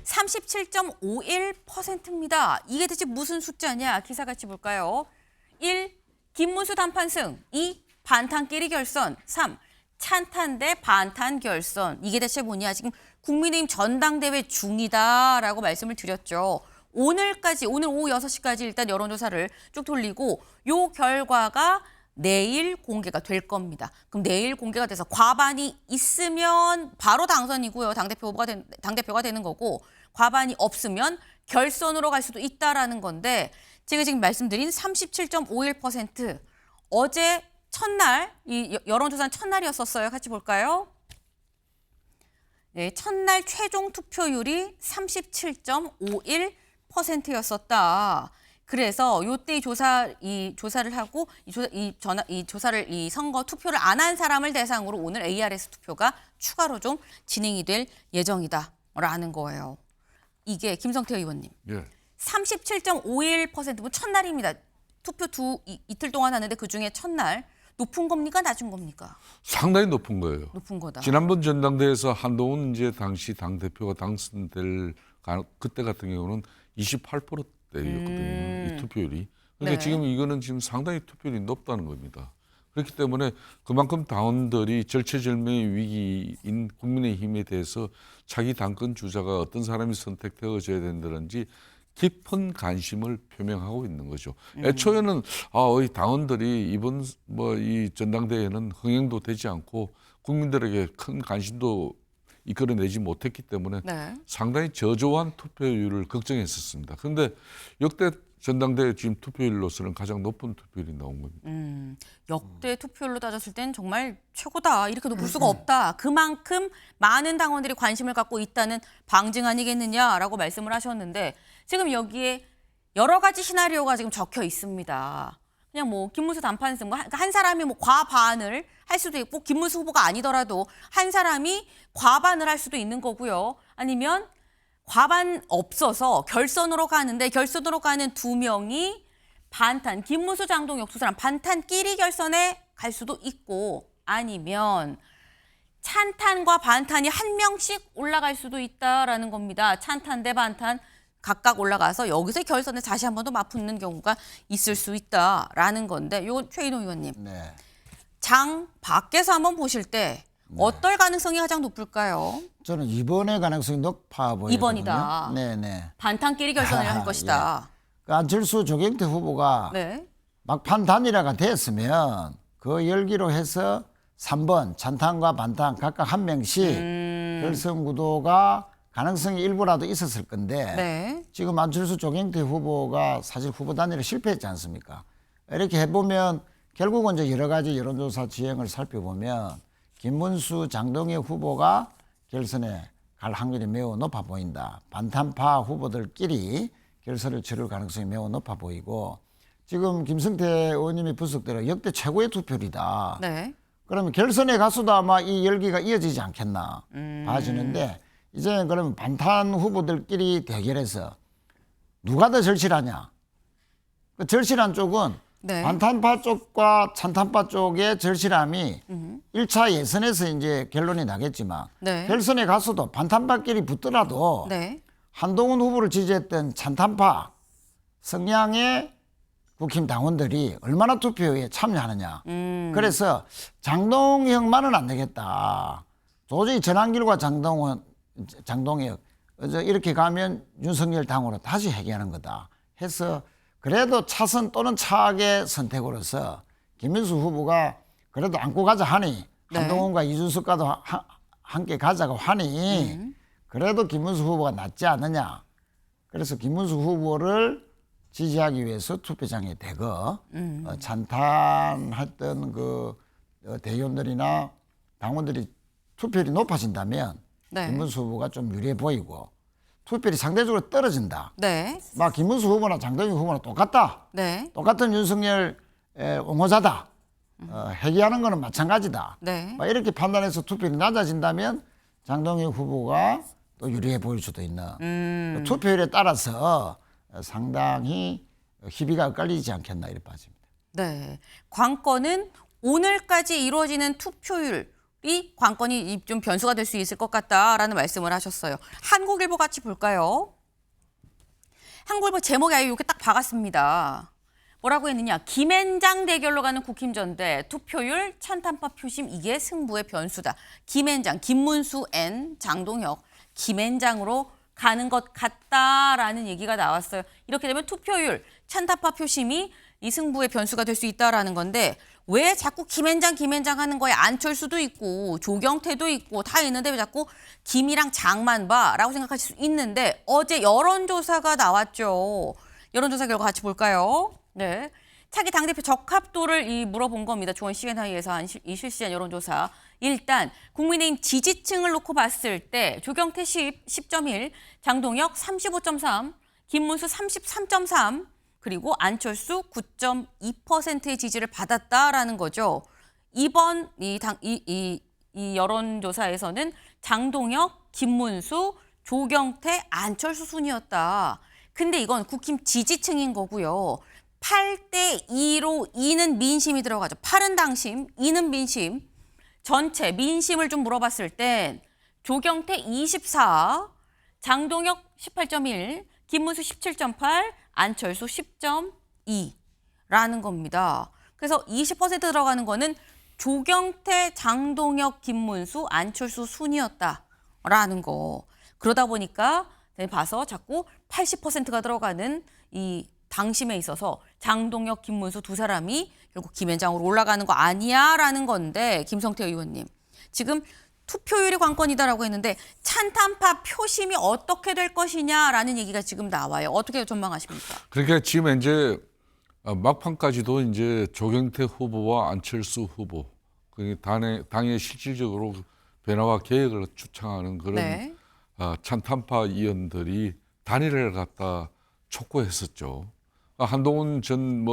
(37.51%입니다) 이게 대체 무슨 숫자냐? 기사같이 볼까요? 1. 김문수 단판 승. 2. 반탄끼리 결선. 3. 찬탄 대 반탄 결선. 이게 대체 뭐냐? 지금 국민의힘 전당대회 중이다라고 말씀을 드렸죠. 오늘 오후 6시까지 일단 여론조사를 쭉 돌리고 요 결과가 내일 공개가 될 겁니다. 그럼 내일 공개가 돼서 과반이 있으면 바로 당선이고요. 당대표가 되는 거고 과반이 없으면 결선으로 갈 수도 있다라는 건데 제가 지금 말씀드린 37.51% 어제 첫날 이 여론조사는 첫날이었었어요. 같이 볼까요? 네, 첫날 최종 투표율이 37.51%였었다. 그래서 요때 조사를 하고 이 선거 투표를 안 한 사람을 대상으로 오늘 ARS 투표가 추가로 좀 진행이 될 예정이다라는 거예요. 이게 김성태 의원님. 예. 37.51%면 첫날입니다. 투표 이틀 동안 하는데 그중에 첫날 높은 겁니까 낮은 겁니까? 상당히 높은 거예요. 높은 거다. 지난번 전당대회에서 한동훈 이제 당시 당 대표가 당선될 그때 같은 경우는 28%대였거든요. 이 투표율이. 그러니까 네. 지금 이거는 지금 상당히 투표율이 높다는 겁니다. 그렇기 때문에 그만큼 당원들이 절체절명의 위기인 국민의힘에 대해서 자기 당권 주자가 어떤 사람이 선택되어져야 된다든지 깊은 관심을 표명하고 있는 거죠. 애초에는 이 당원들이 이번 이 전당대회는 흥행도 되지 않고 국민들에게 큰 관심도 이끌어내지 못했기 때문에 네. 상당히 저조한 투표율을 걱정했었습니다. 그런데 역대 전당대회 지금 투표율로서는 가장 높은 투표율이 나온 겁니다. 역대 투표율로 따졌을 땐 정말 최고다. 이렇게 높을 수가 없다. 그만큼 많은 당원들이 관심을 갖고 있다는 방증 아니겠느냐라고 말씀을 하셨는데 지금 여기에 여러 가지 시나리오가 지금 적혀 있습니다. 그냥 뭐 김문수 단판승 한 사람이 뭐 과반을 할 수도 있고 김문수 후보가 아니더라도 한 사람이 과반을 할 수도 있는 거고요. 아니면 과반 없어서 결선으로 가는데 결선으로 가는 두 명이 반탄, 김문수, 장동혁 두 사람 반탄끼리 결선에 갈 수도 있고 아니면 찬탄과 반탄이 한 명씩 올라갈 수도 있다라는 겁니다. 찬탄 대 반탄 각각 올라가서 여기서 결선에 다시 한 번 더 맞붙는 경우가 있을 수 있다라는 건데 이건 최인호 의원님. 네. 장 밖에서 한번 보실 때 어떨 가능성이 가장 높을까요? 저는 2번의 가능성이 높아 보이거든요. 2번이다. 네네. 반탄끼리 결선을 할 것이다. 그 안철수 조경태 후보가 네. 막판 단일화가 됐으면 그 열기로 해서 3번 찬탄과 반탄 각각 한 명씩 결선 구도가 가능성이 일부라도 있었을 건데 네. 지금 안철수 조경태 후보가 사실 후보 단일화 실패했지 않습니까? 이렇게 해보면 결국은 이제 여러 가지 여론조사 지형을 살펴보면 김문수, 장동혁 후보가 결선에 갈 확률이 매우 높아 보인다. 반탄파 후보들끼리 결선을 치를 가능성이 매우 높아 보이고 지금 김성태 의원님이 분석대로 역대 최고의 투표율이다. 네. 그러면 결선에 가서도 아마 이 열기가 이어지지 않겠나 봐지는데 이제는 그러면 반탄 후보들끼리 대결해서 누가 더 절실하냐. 그 절실한 쪽은 네. 반탄파 쪽과 찬탄파 쪽의 절실함이 1차 예선에서 이제 결론이 나겠지만 네. 결선에 가서도 반탄파끼리 붙더라도 네. 한동훈 후보를 지지했던 찬탄파 성향의 국힘 당원들이 얼마나 투표에 참여하느냐. 그래서 장동혁만은 안 되겠다. 도저히 전한길과 장동혁 이렇게 가면 윤석열 당으로 다시 회귀하는 거다 해서 그래도 차선 또는 차악의 선택으로서 김문수 후보가 그래도 안고 가자 하니 네. 한동훈과 이준석과도 함께 가자고 하니 그래도 김문수 후보가 낫지 않느냐. 그래서 김문수 후보를 지지하기 위해서 투표장에 대거 찬탄했던 그 대의원들이나 당원들이 투표율이 높아진다면 네. 김문수 후보가 좀 유리해 보이고 투표율이 상대적으로 떨어진다. 네. 막 김문수 후보나 장동혁 후보나 똑같다. 네. 똑같은 윤석열 옹호자다. 회귀하는 거는 마찬가지다. 네. 막 이렇게 판단해서 투표율이 낮아진다면 장동혁 후보가 또 유리해 보일 수도 있는 투표율에 따라서 상당히 희비가 엇갈리지 않겠나 이렇게 봐집니다. 네. 관건은 오늘까지 이루어지는 투표율이 관건이 좀 변수가 될 수 있을 것 같다라는 말씀을 하셨어요. 한국일보 같이 볼까요? 한국일보 제목이 아예 이렇게 딱 박았습니다. 뭐라고 했느냐. 김앤장 대결로 가는 국힘전대 투표율 찬탄파 표심 이게 승부의 변수다. 김앤장, 김문수 N, 장동혁, 김앤장으로 가는 것 같다라는 얘기가 나왔어요. 이렇게 되면 투표율, 찬탄파 표심이 이 승부의 변수가 될 수 있다라는 건데 왜 자꾸 김앤장 하는 거에 안철수도 있고 조경태도 있고 다 있는데 왜 자꾸 김이랑 장만 봐라고 생각하실 수 있는데 어제 여론조사가 나왔죠. 여론조사 결과 같이 볼까요? 네. 차기 당대표 적합도를 물어본 겁니다. 조원 시간회의에서 이 실시한 여론조사. 일단 국민의힘 지지층을 놓고 봤을 때 조경태 10.1, 장동혁 35.3, 김문수 33.3, 그리고 안철수 9.2%의 지지를 받았다라는 거죠. 이번 이 여론조사에서는 장동혁, 김문수, 조경태, 안철수 순이었다. 근데 이건 국힘 지지층인 거고요. 8대 2로 2는 민심이 들어가죠. 8은 당심, 2는 민심. 전체 민심을 좀 물어봤을 땐 조경태 24, 장동혁 18.1, 김문수 17.8, 안철수 10.2라는 겁니다. 그래서 20% 들어가는 거는 조경태, 장동혁, 김문수, 안철수 순이었다라는 거. 그러다 보니까 봐서 자꾸 80%가 들어가는 이 당심에 있어서 장동혁, 김문수 두 사람이 결국 김앤장으로 올라가는 거 아니야라는 건데, 김성태 의원님. 지금 투표율이 관건이다라고 했는데 찬탄파 표심이 어떻게 될 것이냐라는 얘기가 지금 나와요. 어떻게 전망하십니까? 그러니까 지금 이제 막판까지도 이제 조경태 후보와 안철수 후보, 당의 실질적으로 변화와 계획을 주창하는 그런 네. 찬탄파 의원들이 단일화를 갖다 촉구했었죠. 한동훈 전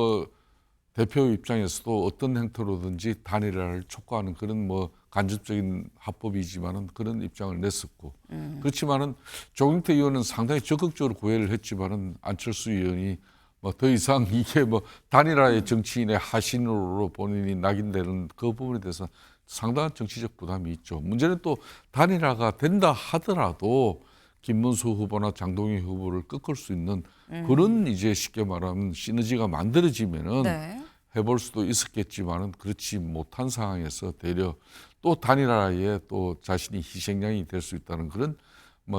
대표 입장에서도 어떤 행태로든지 단일화를 촉구하는 그런 간접적인 합법이지만은 그런 입장을 냈었고, 그렇지만은 조경태 의원은 상당히 적극적으로 고해를 했지만은 안철수 의원이 더 이상 이게 단일화의 정치인의 하신으로 본인이 낙인되는 그 부분에 대해서 상당한 정치적 부담이 있죠. 문제는 또 단일화가 된다 하더라도 김문수 후보나 장동혁 후보를 꺾을 수 있는 그런 이제 쉽게 말하면 시너지가 만들어지면은 네. 해볼 수도 있었겠지만은 그렇지 못한 상황에서 되려 또 단일화에 또 자신이 희생양이 될 수 있다는 그런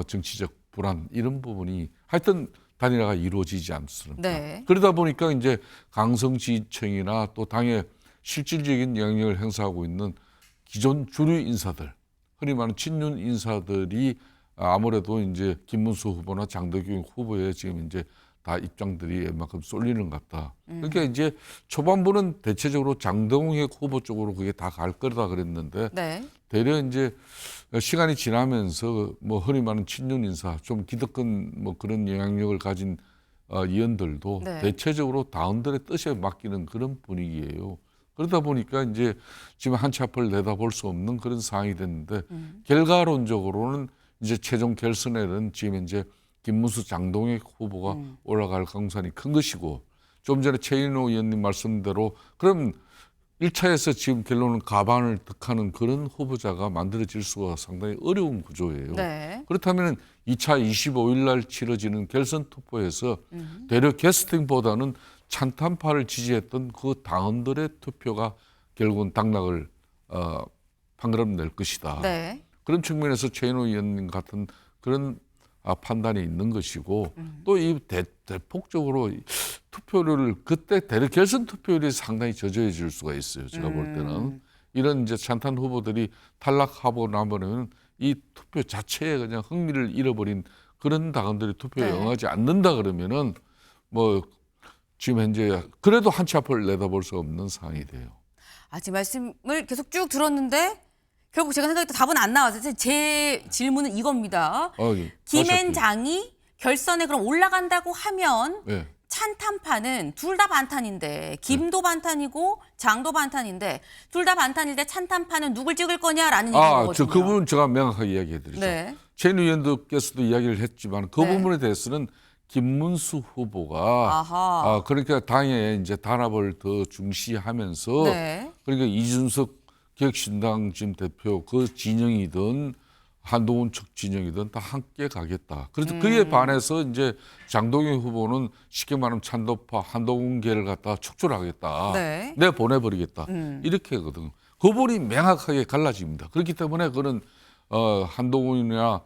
정치적 불안, 이런 부분이 하여튼 단일화가 이루어지지 않습니다. 네. 그러다 보니까 이제 강성 지지층이나 또 당의 실질적인 영향력을 행사하고 있는 기존 주류 인사들, 흔히 말하는 친윤 인사들이 아무래도 이제 김문수 후보나 장덕영 후보에 지금 이제 다 입장들이 웬만큼 쏠리는 것 같다. 그러니까 이제 초반부는 대체적으로 장동혁 후보 쪽으로 그게 다 갈 거다 그랬는데, 네. 대려 이제 시간이 지나면서 흔히 말하는 친윤 인사, 좀 기득권 그런 영향력을 가진 의원들도 네. 대체적으로 당원들의 뜻에 맡기는 그런 분위기예요. 그러다 보니까 이제 지금 한치 앞을 내다볼 수 없는 그런 상황이 됐는데, 결과론적으로는 이제 최종 결선에는 지금 이제 김문수, 장동혁 후보가 올라갈 가능성이 큰 것이고, 좀 전에 최인호 의원님 말씀대로 그럼 1차에서 지금 결론은 가반을 득하는 그런 후보자가 만들어질 수가 상당히 어려운 구조예요. 네. 그렇다면 2차 25일 날 치러지는 결선 투표에서 되려 캐스팅보다는 찬탄파를 지지했던 그 당원들의 투표가 결국은 당락을 판가름 낼 것이다. 네. 그런 측면에서 최인호 의원님 같은 그런 판단이 있는 것이고, 또 이 대폭적으로 투표를 그때 대략 결선 투표율이 상당히 저조해질 수가 있어요. 제가 볼 때는 이런 이제 찬탄 후보들이 탈락하고 나면은 이 투표 자체에 그냥 흥미를 잃어버린 그런 당원들이 투표에 네. 응하지 않는다 그러면은 지금 현재 그래도 한치 앞을 내다볼 수 없는 상황이 돼요. 지금 말씀을 계속 쭉 들었는데 결국 제가 생각했던 답은 안 나왔어요. 제 질문은 이겁니다. 김앤장이 결선에 그럼 올라간다고 하면 네. 찬탄파는 둘 다 반탄인데, 김도 반탄이고 장도 반탄인데, 둘 다 반탄일 때 찬탄파는 누굴 찍을 거냐라는 얘기거든요. 그 부분 제가 명확하게 이야기해드리죠. 네. 최 의원께서도 이야기를 했지만 그 네. 부분에 대해서는 김문수 후보가 아하. 그러니까 당의 이제 단합을 더 중시하면서 네. 그러니까 이준석 기획신당 지금 대표 그 진영이든 한동훈 측 진영이든 다 함께 가겠다. 그래서 그에 반해서 이제 장동혁 후보는 쉽게 말하면 찬도파 한동훈계를 갖다 축출하겠다. 네. 내 보내버리겠다. 이렇게 하거든. 그 부분이 명확하게 갈라집니다. 그렇기 때문에 그는 한동훈이나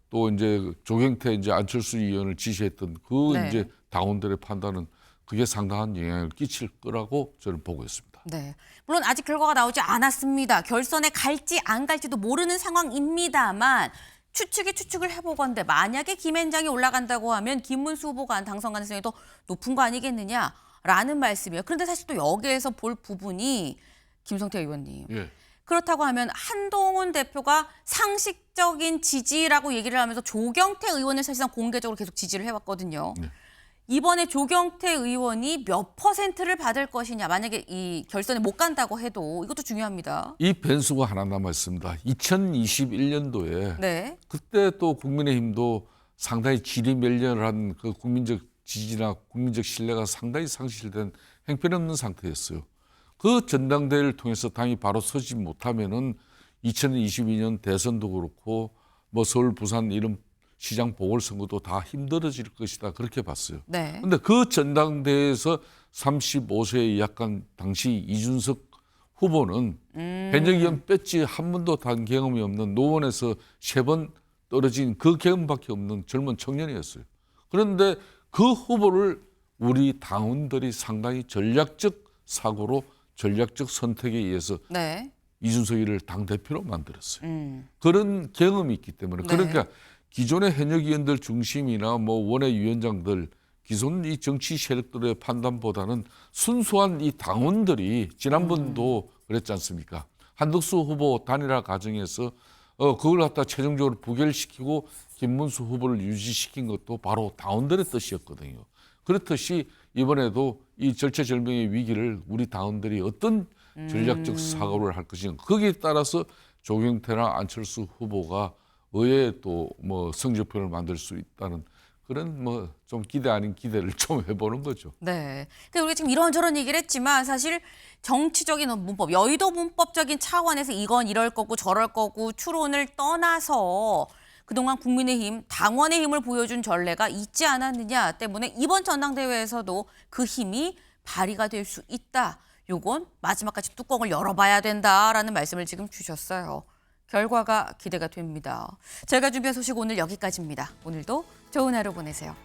또 이제 조경태 이제 안철수 의원을 지시했던 그 네. 이제 당원들의 판단은 그게 상당한 영향을 끼칠 거라고 저는 보고 있습니다. 네. 물론 아직 결과가 나오지 않았습니다. 결선에 갈지 안 갈지도 모르는 상황입니다만 추측을 해보건대 만약에 김앤장이 올라간다고 하면 김문수 후보가 당선 가능성이 더 높은 거 아니겠느냐? 라는 말씀이에요. 그런데 사실 또 여기에서 볼 부분이 김성태 의원님. 예. 그렇다고 하면 한동훈 대표가 상식적인 지지라고 얘기를 하면서 조경태 의원을 사실상 공개적으로 계속 지지를 해왔거든요. 네. 이번에 조경태 의원이 몇 %를 받을 것이냐. 만약에 이 결선에 못 간다고 해도 이것도 중요합니다. 이 변수가 하나 남아 있습니다. 2021년도에 네. 그때 또 국민의힘도 상당히 지리멸렬한 그 국민적 지지나 국민적 신뢰가 상당히 상실된 형편없는 상태였어요. 그 전당대회를 통해서 당이 바로 서지 못하면은 2022년 대선도 그렇고 뭐 서울, 부산 이런 시장 보궐선거도 다 힘들어질 것이다 그렇게 봤어요. 네. 그런데 그 전당대회에서 35세의 약간 당시 이준석 후보는 현역의원 뺐지 한 번도 단 경험이 없는 노원에서 3번 떨어진 그 경험밖에 없는 젊은 청년이었어요. 그런데 그 후보를 우리 당원들이 상당히 전략적 사고로 전략적 선택에 의해서 네. 이준석이를 당대표로 만들었어요. 그런 경험이 있기 때문에 그러니까 기존의 현역의원들 중심이나 뭐 원외 위원장들 기존 이 정치 세력들의 판단보다는 순수한 이 당원들이 지난번도 그랬지 않습니까? 한덕수 후보 단일화 과정에서 그걸 갖다 최종적으로 부결시키고 김문수 후보를 유지시킨 것도 바로 당원들의 뜻이었거든요. 그렇듯이 이번에도 이 절체절명의 위기를 우리 당원들이 어떤 전략적 사고를 할 것인가 거기에 따라서 조경태나 안철수 후보가 의외에 또 뭐 성적표를 만들 수 있다는 그런 뭐 좀 기대 아닌 기대를 좀 해보는 거죠. 네. 근데 우리가 지금 이런저런 얘기를 했지만 사실 정치적인 문법, 여의도 문법적인 차원에서 이건 이럴 거고 저럴 거고 추론을 떠나서 그동안 국민의힘, 당원의 힘을 보여준 전례가 있지 않았느냐 때문에 이번 전당대회에서도 그 힘이 발휘가 될 수 있다. 요건 마지막까지 뚜껑을 열어봐야 된다라는 말씀을 지금 주셨어요. 결과가 기대가 됩니다. 제가 준비한 소식 오늘 여기까지입니다. 오늘도 좋은 하루 보내세요.